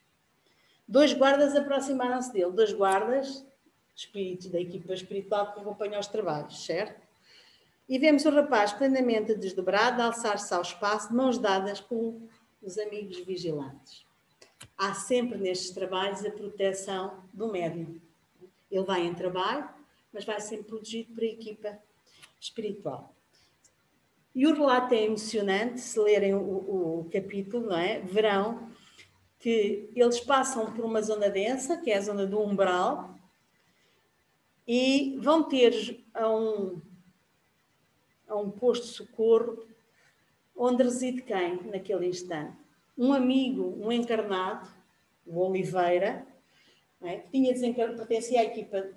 2 guardas aproximaram-se dele, 2 guardas, espíritos da equipa espiritual que acompanham os trabalhos, certo? E vemos o rapaz plenamente desdobrado, alçar-se ao espaço, de mãos dadas com os amigos vigilantes. Há sempre nestes trabalhos a proteção do médium. Ele vai em trabalho, mas vai sempre protegido por a equipa espiritual. E o relato é emocionante, se lerem o capítulo, não é? Verão que eles passam por uma zona densa, que é a zona do umbral, e vão ter a um posto de socorro onde reside quem, naquele instante? Um amigo, um encarnado, o Oliveira, que pertencia à equipa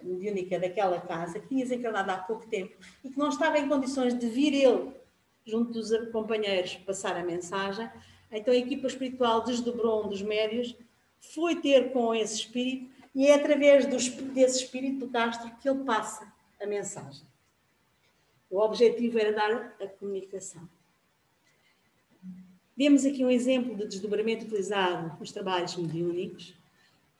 mediúnica daquela casa, que tinha desencarnado há pouco tempo e que não estava em condições de vir ele, junto dos companheiros, passar a mensagem. Então a equipa espiritual desdobrou um dos médios, foi ter com esse espírito e é através desse espírito do Castro que ele passa a mensagem. O objetivo era dar a comunicação. Vemos aqui um exemplo de desdobramento utilizado nos trabalhos mediúnicos,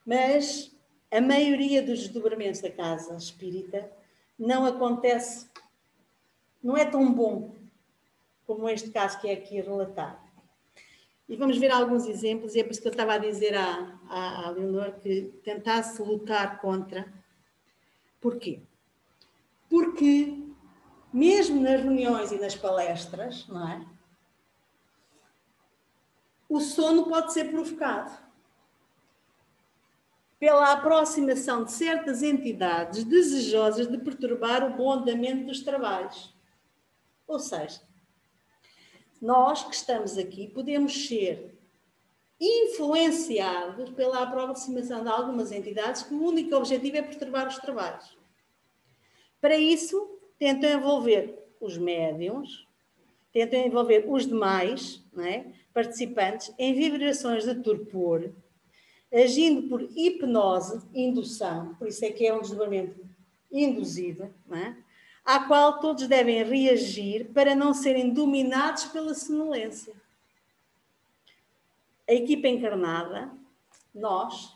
mas a maioria dos desdobramentos da casa espírita não acontece, não é tão bom como este caso que é aqui relatado. E vamos ver alguns exemplos, e é por isso que eu estava a dizer à Leonor que tentasse lutar contra. Porquê? Porque mesmo nas reuniões e nas palestras, não é? O sono pode ser provocado pela aproximação de certas entidades desejosas de perturbar o bom andamento dos trabalhos. Ou seja, nós que estamos aqui podemos ser influenciados pela aproximação de algumas entidades que o único objetivo é perturbar os trabalhos. Para isso, tentam envolver os médiuns, tentam envolver os demais, não é, participantes em vibrações de torpor, agindo por hipnose, indução, por isso é que é um desdobramento induzido, não é? À qual todos devem reagir para não serem dominados pela sonolência. A equipa encarnada, nós,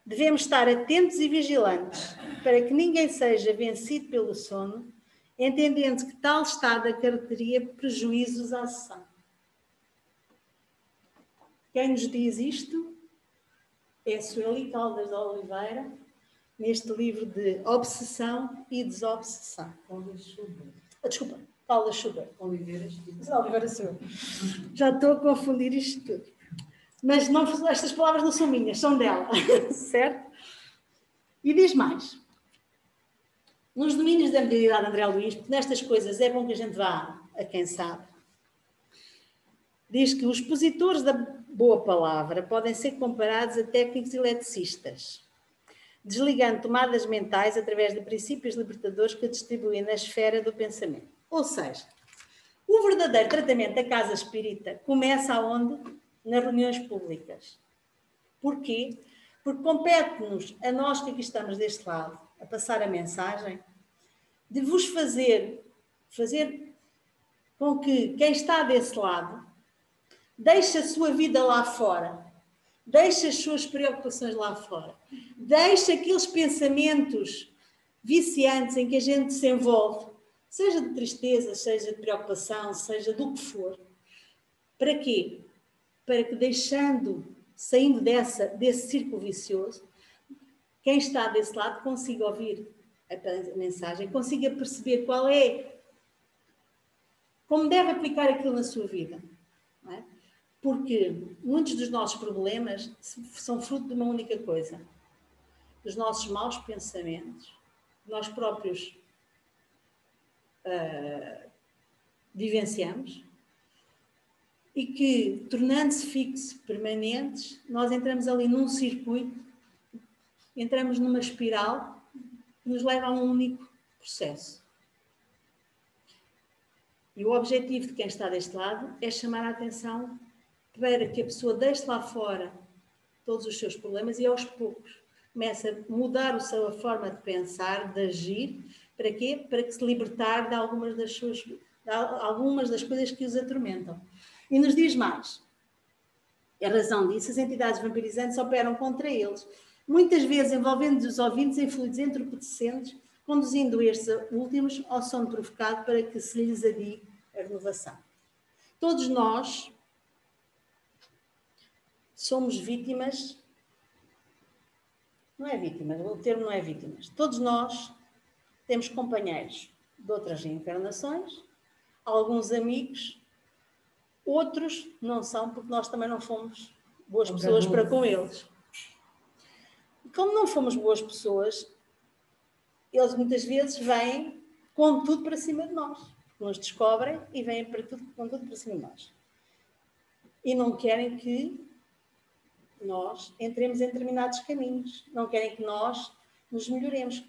devemos estar atentos e vigilantes para que ninguém seja vencido pelo sono, entendendo que tal estado acarretaria prejuízos à sessão. Quem nos diz isto é a Sueli Caldas de Oliveira, neste livro de Obsessão e Desobsessão. Desculpa, Paula Schubert. Oliveira sou. Já estou a confundir isto tudo. Mas não, estas palavras não são minhas, são dela, certo? E diz mais. Nos domínios da mediunidade, André Luís, porque nestas coisas é bom que a gente vá a quem sabe. Diz que os expositores da boa palavra podem ser comparados a técnicos eletricistas, desligando tomadas mentais através de princípios libertadores que distribuem na esfera do pensamento. Ou seja, o verdadeiro tratamento da casa espírita começa aonde? Nas reuniões públicas. Porquê? Porque compete-nos, a nós que aqui estamos deste lado, a passar a mensagem, de vos fazer com que quem está desse lado deixe a sua vida lá fora, deixe as suas preocupações lá fora, deixe aqueles pensamentos viciantes em que a gente se envolve, seja de tristeza, seja de preocupação, seja do que for. Para quê? Para que saindo desse círculo vicioso, quem está desse lado consiga ouvir a mensagem, consiga perceber como deve aplicar aquilo na sua vida. Não é? Porque muitos dos nossos problemas são fruto de uma única coisa, dos nossos maus pensamentos, nós próprios vivenciamos, e que, tornando-se fixos, permanentes, nós entramos ali num circuito, entramos numa espiral que nos leva a um único processo. E o objetivo de quem está deste lado é chamar a atenção para que a pessoa deixe lá fora todos os seus problemas e aos poucos comece a mudar a sua forma de pensar, de agir. Para quê? Para que se libertar de algumas das coisas que os atormentam. E nos diz mais. A razão disso, as entidades vampirizantes operam contra eles, muitas vezes envolvendo os ouvintes em fluidos entorpecentes conduzindo estes últimos ao sono provocado para que se lhes adie a renovação. Todos nós somos vítimas, não é vítimas, o termo não é vítimas, todos nós temos companheiros de outras reencarnações, alguns amigos, outros não são, porque nós também não fomos boas pessoas para com eles. E como não fomos boas pessoas, eles muitas vezes vêm com tudo para cima de nós. Nos descobrem e vêm com tudo para cima de nós. E não querem que nós entremos em determinados caminhos. Não querem que nós nos melhoremos. O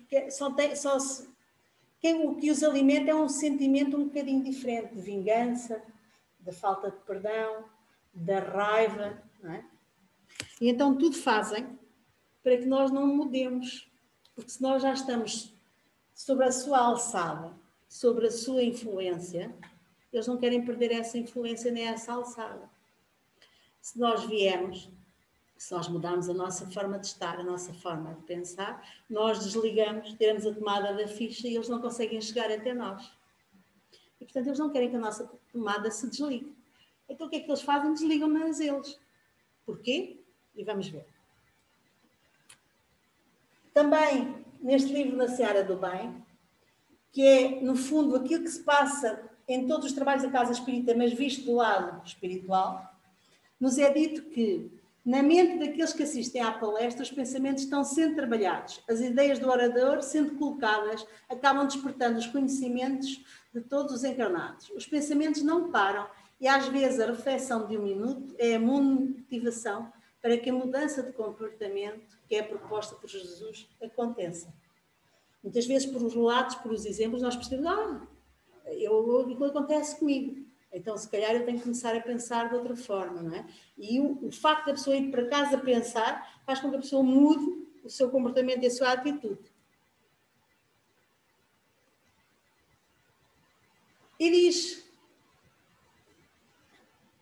que os alimenta é um sentimento um bocadinho diferente, de vingança, da falta de perdão, da raiva, não é? E então tudo fazem para que nós não mudemos, porque se nós já estamos sobre a sua alçada, sobre a sua influência, eles não querem perder essa influência nem essa alçada. Se nós viermos, se nós mudarmos a nossa forma de estar, a nossa forma de pensar, nós desligamos, tiramos a tomada da ficha e eles não conseguem chegar até nós. E, portanto, eles não querem que a nossa tomada se desligue. Então, o que é que eles fazem? Desligam-nas eles. Porquê? E vamos ver. Também, neste livro Na Seara do Bem, que é, no fundo, aquilo que se passa em todos os trabalhos da Casa Espírita, mas visto do lado espiritual, nos é dito que, na mente daqueles que assistem à palestra, os pensamentos estão sendo trabalhados. As ideias do orador, sendo colocadas, acabam despertando os conhecimentos de todos os encarnados. Os pensamentos não param e, às vezes, a reflexão de um minuto é a motivação para que a mudança de comportamento que é proposta por Jesus aconteça. Muitas vezes, por os relatos, por os exemplos, nós percebemos, aquilo acontece comigo. Então, se calhar, eu tenho que começar a pensar de outra forma, não é? E o facto da pessoa ir para casa a pensar faz com que a pessoa mude o seu comportamento e a sua atitude. E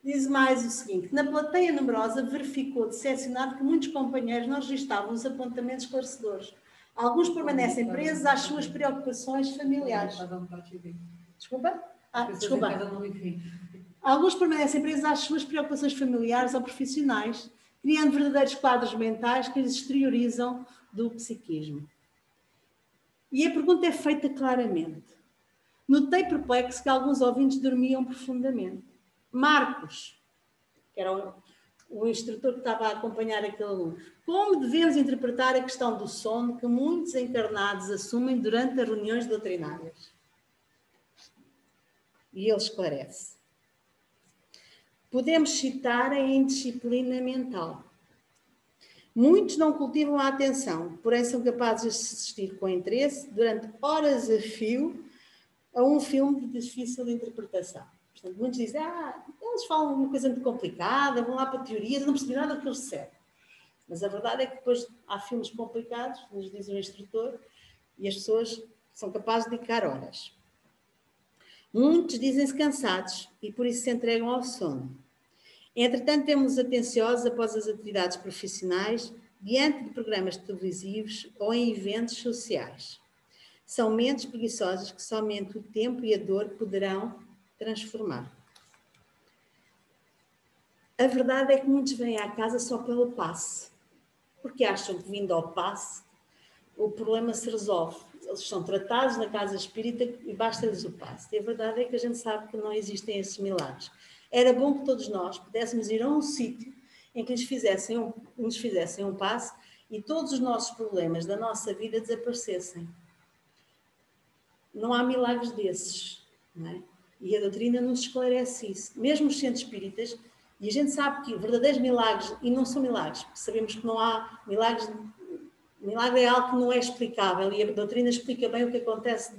diz mais o seguinte: na plateia numerosa verificou decepcionado que muitos companheiros não registavam os apontamentos esclarecedores. Alguns permanecem presos às suas preocupações familiares. Desculpa? Desculpa. Alguns permanecem presos às suas preocupações familiares ou profissionais, criando verdadeiros quadros mentais que lhes exteriorizam do psiquismo. E a pergunta é feita claramente. Notei perplexo que alguns ouvintes dormiam profundamente. Marcos, que era o instrutor que estava a acompanhar aquele aluno, como devemos interpretar a questão do sono que muitos encarnados assumem durante as reuniões doutrinárias? E ele esclarece. Podemos citar a indisciplina mental. Muitos não cultivam a atenção, porém são capazes de assistir com interesse, durante horas a fio, a um filme de difícil interpretação. Portanto, muitos dizem, eles falam uma coisa muito complicada, vão lá para teorias, não percebem nada do que eles disseram. Mas a verdade é que depois há filmes complicados, nos diz o instrutor, e as pessoas são capazes de dedicar horas. Muitos dizem-se cansados e por isso se entregam ao sono. Entretanto, temos atenciosos após as atividades profissionais, diante de programas televisivos ou em eventos sociais. São mentes preguiçosas que somente o tempo e a dor poderão transformar. A verdade é que muitos vêm à casa só pelo passe, porque acham que vindo ao passe o problema se resolve. Eles são tratados na casa espírita e basta-lhes o passe. E a verdade é que a gente sabe que não existem esses milagres. Era bom que todos nós pudéssemos ir a um sítio em que nos fizessem um passe e todos os nossos problemas da nossa vida desaparecessem. Não há milagres desses, não é? E a doutrina nos esclarece isso. Mesmo os centros espíritas, e a gente sabe que verdadeiros milagres, e não são milagres, porque sabemos que não há milagres. Milagre é algo que não é explicável e a doutrina explica bem o que acontece,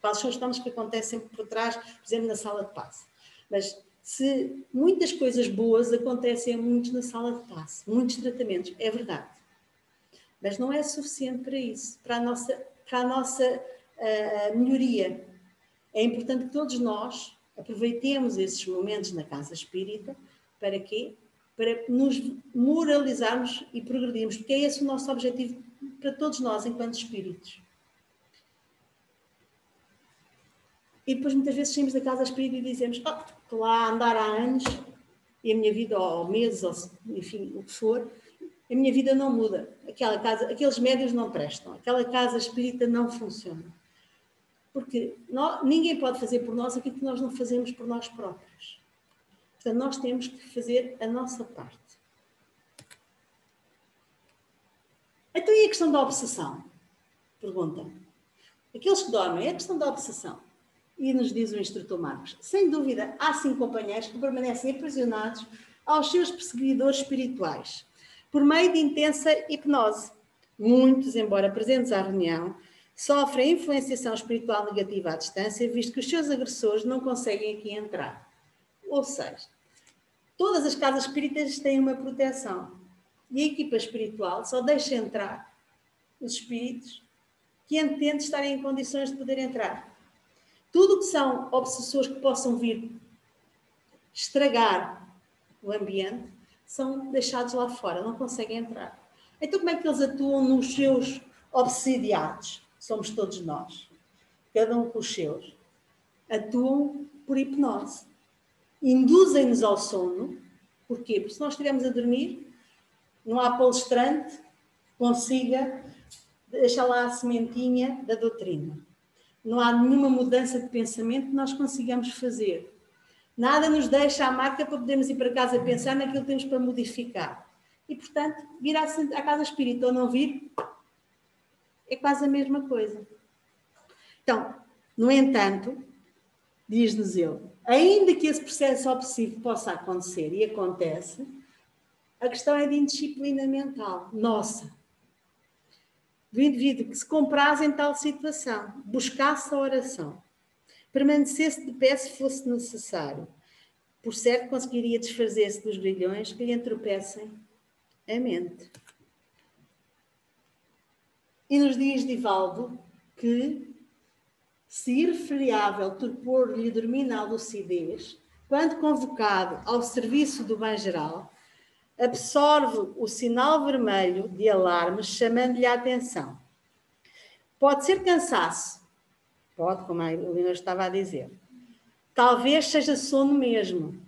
quais são os fenómenos que acontecem por trás, por exemplo, na sala de passe. Mas se muitas coisas boas acontecem a muitos na sala de passe, muitos tratamentos, é verdade. Mas não é suficiente para isso, para a nossa melhoria. É importante que todos nós aproveitemos esses momentos na casa espírita. Para quê? Para nos moralizarmos e progredirmos, porque é esse o nosso objetivo para todos nós, enquanto espíritos. E depois muitas vezes saímos da casa espírita e dizemos, estou lá a andar há anos e a minha vida, ou meses, ou enfim, o que for, a minha vida não muda. Aquela casa, aqueles médios não prestam, aquela casa espírita não funciona. Porque ninguém pode fazer por nós aquilo que nós não fazemos por nós próprios. Portanto, nós temos que fazer a nossa parte. Então, e a questão da obsessão? Pergunta. Aqueles que dormem, é a questão da obsessão. E nos diz o instrutor Marcos, sem dúvida, há 5 companheiros que permanecem aprisionados aos seus perseguidores espirituais, por meio de intensa hipnose. Muitos, embora presentes à reunião, sofrem influenciação espiritual negativa à distância, visto que os seus agressores não conseguem aqui entrar. Ou seja, todas as casas espíritas têm uma proteção. E a equipa espiritual só deixa entrar os espíritos que entendem estarem em condições de poder entrar. Tudo que são obsessores que possam vir estragar o ambiente são deixados lá fora, não conseguem entrar. Então como é que eles atuam nos seus obsidiados? Somos todos nós, cada um com os seus. Atuam por hipnose. Induzem-nos ao sono. Porquê? Porque se nós estivermos a dormir, não há palestrante que consiga deixar lá a sementinha da doutrina. Não há nenhuma mudança de pensamento que nós consigamos fazer. Nada nos deixa a marca para podermos ir para casa pensar naquilo que temos para modificar. E, portanto, vir à casa espírita ou não vir, é quase a mesma coisa. Então, no entanto, diz-nos ele, ainda que esse processo obsessivo possa acontecer e acontece, a questão é de indisciplina mental, nossa. Do indivíduo que se comprasse em tal situação, buscasse a oração, permanecesse de pé se fosse necessário, por certo conseguiria desfazer-se dos grilhões que lhe entropecem a mente. E nos diz Divaldo que, se irrefriável torpor lhe domina a lucidez, quando convocado ao serviço do bem geral, absorve o sinal vermelho de alarme, chamando-lhe a atenção. Pode ser cansaço, pode, como a Helena estava a dizer. Talvez seja sono mesmo.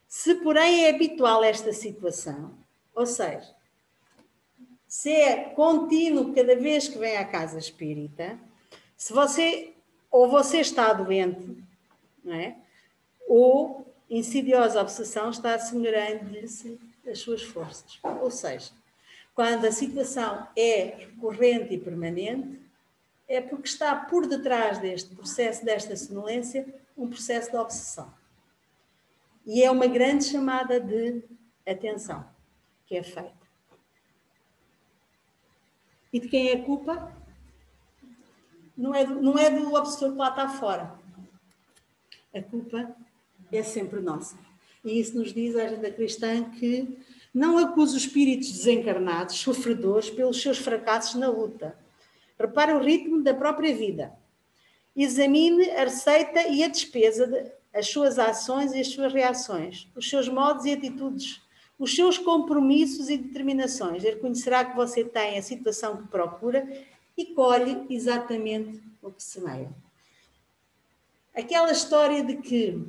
Se, porém, é habitual esta situação, ou seja, se é contínuo cada vez que vem à casa espírita, se você está doente, não é? Ou insidiosa obsessão está assemelhando-lhe as suas forças. Ou seja, quando a situação é recorrente e permanente, é porque está por detrás deste processo, desta sonolência, um processo de obsessão. E é uma grande chamada de atenção que é feita. E de quem é a culpa? Não é do obsessor que lá está fora. A culpa é sempre nossa. E isso nos diz a agenda cristã que não acusa os espíritos desencarnados, sofredores, pelos seus fracassos na luta. Repare o ritmo da própria vida. Examine a receita e a despesa, as suas ações e as suas reações, os seus modos e atitudes, os seus compromissos e determinações. Ele reconhecerá que você tem a situação que procura e colhe exatamente o que semeia. Aquela história de que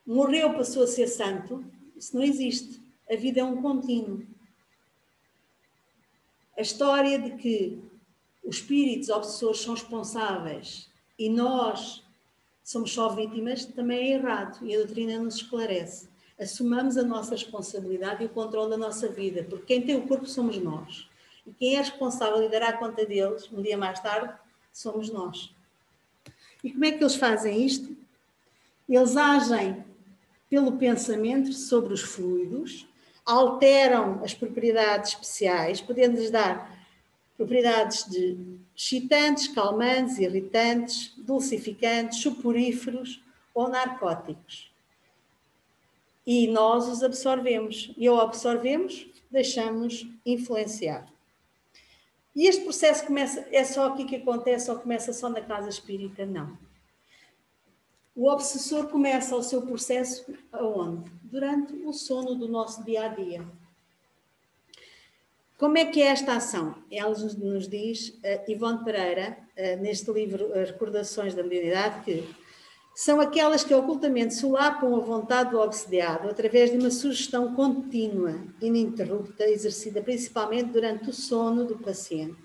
morreu, passou a ser santo, isso não existe. A vida é um contínuo. A história de que os espíritos obsessores são responsáveis e nós somos só vítimas também é errado. E a doutrina nos esclarece. Assumamos a nossa responsabilidade e o controle da nossa vida, porque quem tem o corpo somos nós. E quem é responsável e dará conta deles, um dia mais tarde, somos nós. E como é que eles fazem isto? Eles agem pelo pensamento sobre os fluidos, alteram as propriedades especiais, podendo-lhes dar propriedades de excitantes, calmantes, irritantes, dulcificantes, soporíferos ou narcóticos. E nós os absorvemos. E ao absorvemos, deixamos-nos influenciar. E este processo começa, é só aqui que acontece ou começa só na casa espírita? Não. O obsessor começa o seu processo aonde? Durante o sono do nosso dia-a-dia. Como é que é esta ação? Ela nos diz, Ivone Pereira, neste livro Recordações da Mediunidade, que são aquelas que ocultamente solapam a vontade do obsediado através de uma sugestão contínua, ininterrupta, exercida principalmente durante o sono do paciente,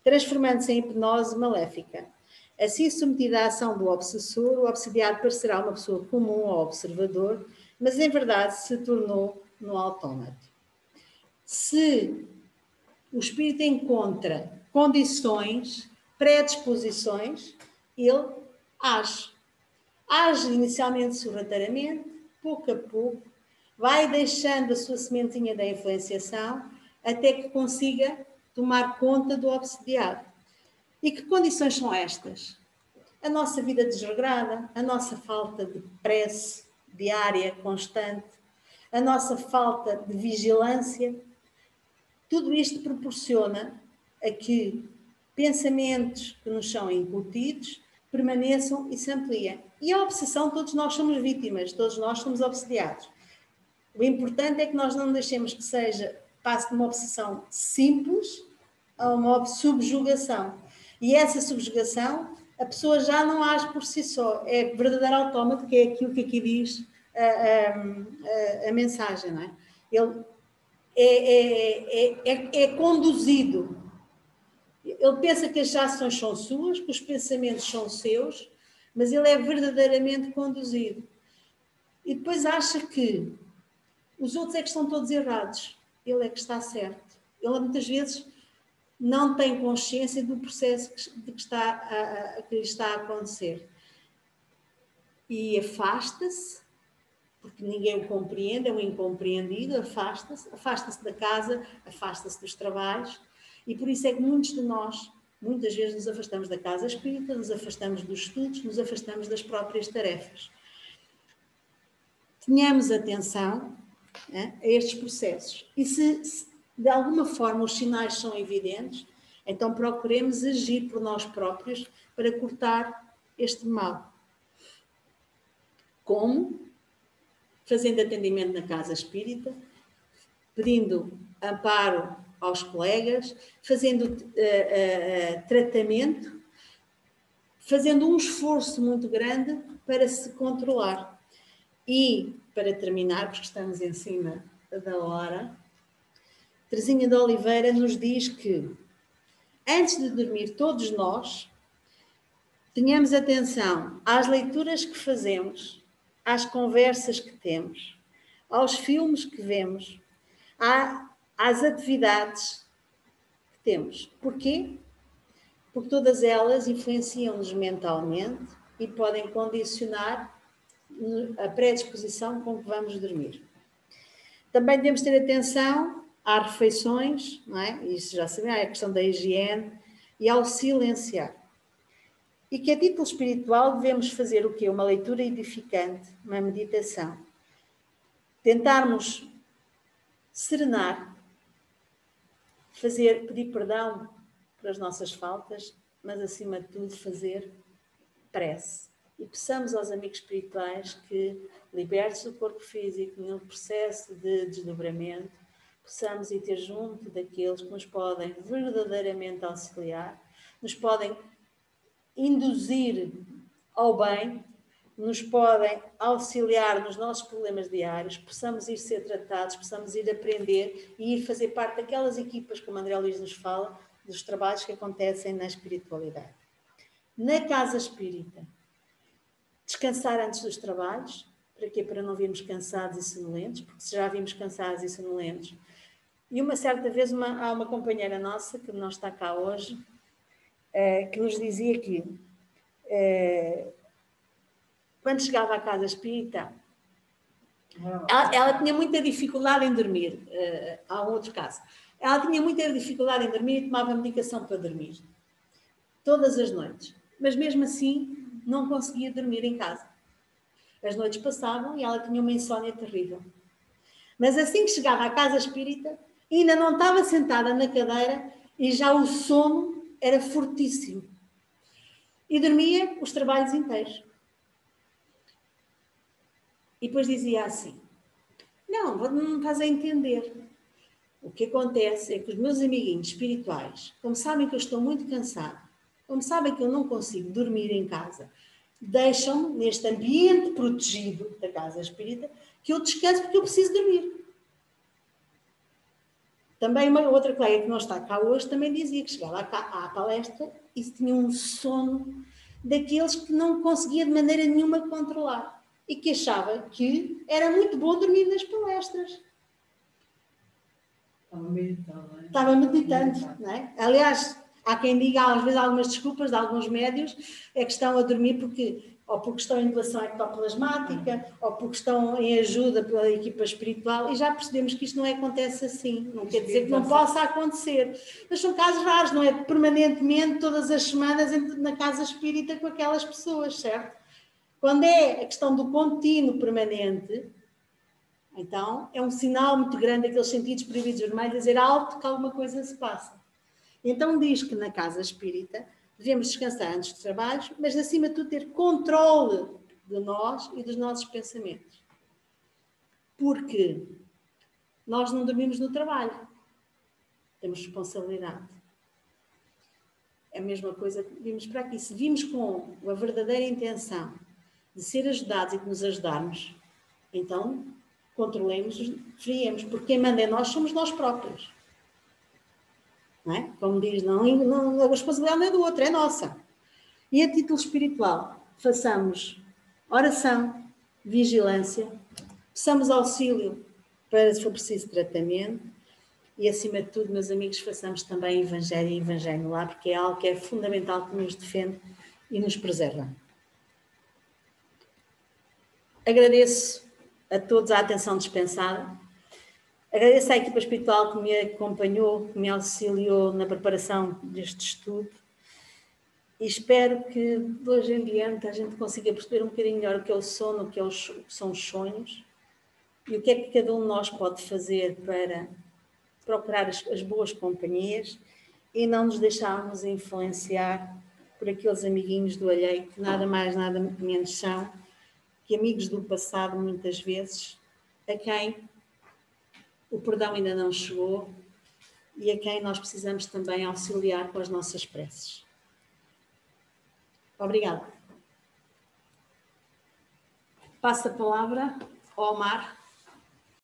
transformando-se em hipnose maléfica. Assim, submetida à ação do obsessor, o obsediado parecerá uma pessoa comum ao observador, mas em verdade se tornou no autómato. Se o espírito encontra condições, predisposições, ele age. Age inicialmente sorrateiramente, pouco a pouco, vai deixando a sua sementinha da influenciação até que consiga tomar conta do obsediado. E que condições são estas? A nossa vida desregrada, a nossa falta de prece diária, constante, a nossa falta de vigilância. Tudo isto proporciona a que pensamentos que nos são incutidos permaneçam e se ampliem. E a obsessão, todos nós somos vítimas, todos nós somos obsediados. O importante é que nós não deixemos que passe de uma obsessão simples a uma subjugação. E essa subjugação, a pessoa já não age por si só, é verdadeiro autómato, que é aquilo que aqui diz a mensagem, não é? Ele é conduzido. Ele pensa que as ações são suas, que os pensamentos são seus, mas ele é verdadeiramente conduzido. E depois acha que os outros é que estão todos errados. Ele é que está certo. Ele muitas vezes não tem consciência do processo que está a acontecer. E afasta-se, porque ninguém o compreende, é um incompreendido, afasta-se da casa, afasta-se dos trabalhos, e por isso é que muitos de nós, muitas vezes nos afastamos da casa espírita, nos afastamos dos estudos, nos afastamos das próprias tarefas. Tenhamos atenção a estes processos. E se de alguma forma os sinais são evidentes, então procuremos agir por nós próprios para cortar este mal. Como? Fazendo atendimento na casa espírita, pedindo amparo aos colegas, fazendo tratamento, fazendo um esforço muito grande para se controlar. E, para terminar, porque estamos em cima da hora, Teresinha de Oliveira nos diz que, antes de dormir todos nós, tenhamos atenção às leituras que fazemos, às conversas que temos, aos filmes que vemos, às atividades que temos. Porquê? Porque todas elas influenciam-nos mentalmente e podem condicionar a predisposição com que vamos dormir. Também temos de ter atenção às refeições, não é? Isso já sabemos, é a questão da higiene, e ao silenciar. E que a título espiritual devemos fazer o quê? Uma leitura edificante, uma meditação. Tentarmos serenar, pedir perdão pelas nossas faltas, mas acima de tudo fazer prece. E peçamos aos amigos espirituais que, libertos do corpo físico, no processo de desdobramento, possamos ir ter junto daqueles que nos podem verdadeiramente auxiliar, nos podem induzir ao bem, nos podem auxiliar nos nossos problemas diários, possamos ir ser tratados, possamos ir aprender e ir fazer parte daquelas equipas, como André Luís nos fala, dos trabalhos que acontecem na espiritualidade. Na casa espírita, descansar antes dos trabalhos. Para quê? Para não virmos cansados e sonolentos, porque se já vimos cansados e sonolentos. E uma certa vez há uma companheira nossa, que não está cá hoje, que nos dizia que quando chegava à casa espírita, ela tinha muita dificuldade em dormir. Há um outro caso. Ela tinha muita dificuldade em dormir e tomava medicação para dormir. Todas as noites. Mas mesmo assim, não conseguia dormir em casa. As noites passavam e ela tinha uma insónia terrível. Mas assim que chegava à casa espírita, ainda não estava sentada na cadeira e já o sono era fortíssimo. E dormia os trabalhos inteiros. E depois dizia assim: não estás a entender. O que acontece é que os meus amiguinhos espirituais, como sabem que eu estou muito cansada, como sabem que eu não consigo dormir em casa, deixam-me neste ambiente protegido da casa espírita que eu descanso porque eu preciso dormir. Também uma outra colega que não está cá hoje também dizia que chegava à palestra e tinha um sono daqueles que não conseguia de maneira nenhuma controlar e que achava que era muito bom dormir nas palestras. Estava meditante, não é? Aliás, há quem diga, às vezes, algumas desculpas de alguns médios é que estão a dormir ou porque estão em doação ectoplasmática, ou porque estão em ajuda pela equipa espiritual, e já percebemos que isto não acontece assim. Não quer dizer que não possa acontecer. Mas são casos raros, não é permanentemente, todas as semanas, na casa espírita com aquelas pessoas, certo? Quando é a questão do contínuo permanente, então é um sinal muito grande, aqueles sentidos proibidos vermelhos, dizer alto que alguma coisa se passa. Então diz que na casa espírita devemos descansar antes dos trabalhos, mas acima de tudo ter controle de nós e dos nossos pensamentos. Porque nós não dormimos no trabalho. Temos responsabilidade. É a mesma coisa que vimos para aqui. Se vimos com a verdadeira intenção de ser ajudados e de nos ajudarmos, então controlemos, friemos, porque quem manda em nós somos nós próprios. Não é? Como diz, não, a responsabilidade não é do outro, é nossa. E a título espiritual, façamos oração, vigilância, peçamos auxílio para se for preciso tratamento e, acima de tudo, meus amigos, façamos também Evangelho e Evangelho no lar, porque é algo que é fundamental, que nos defende e nos preserva. Agradeço a todos a atenção dispensada. Agradeço à equipa espiritual que me acompanhou, que me auxiliou na preparação deste estudo e espero que de hoje em diante a gente consiga perceber um bocadinho melhor o que é o sono, o que são os sonhos e o que é que cada um de nós pode fazer para procurar as boas companhias e não nos deixarmos influenciar por aqueles amiguinhos do alheio que nada mais, nada menos são que amigos do passado, muitas vezes, a quem o perdão ainda não chegou e a quem nós precisamos também auxiliar com as nossas preces. Obrigada. Passo a palavra ao Omar.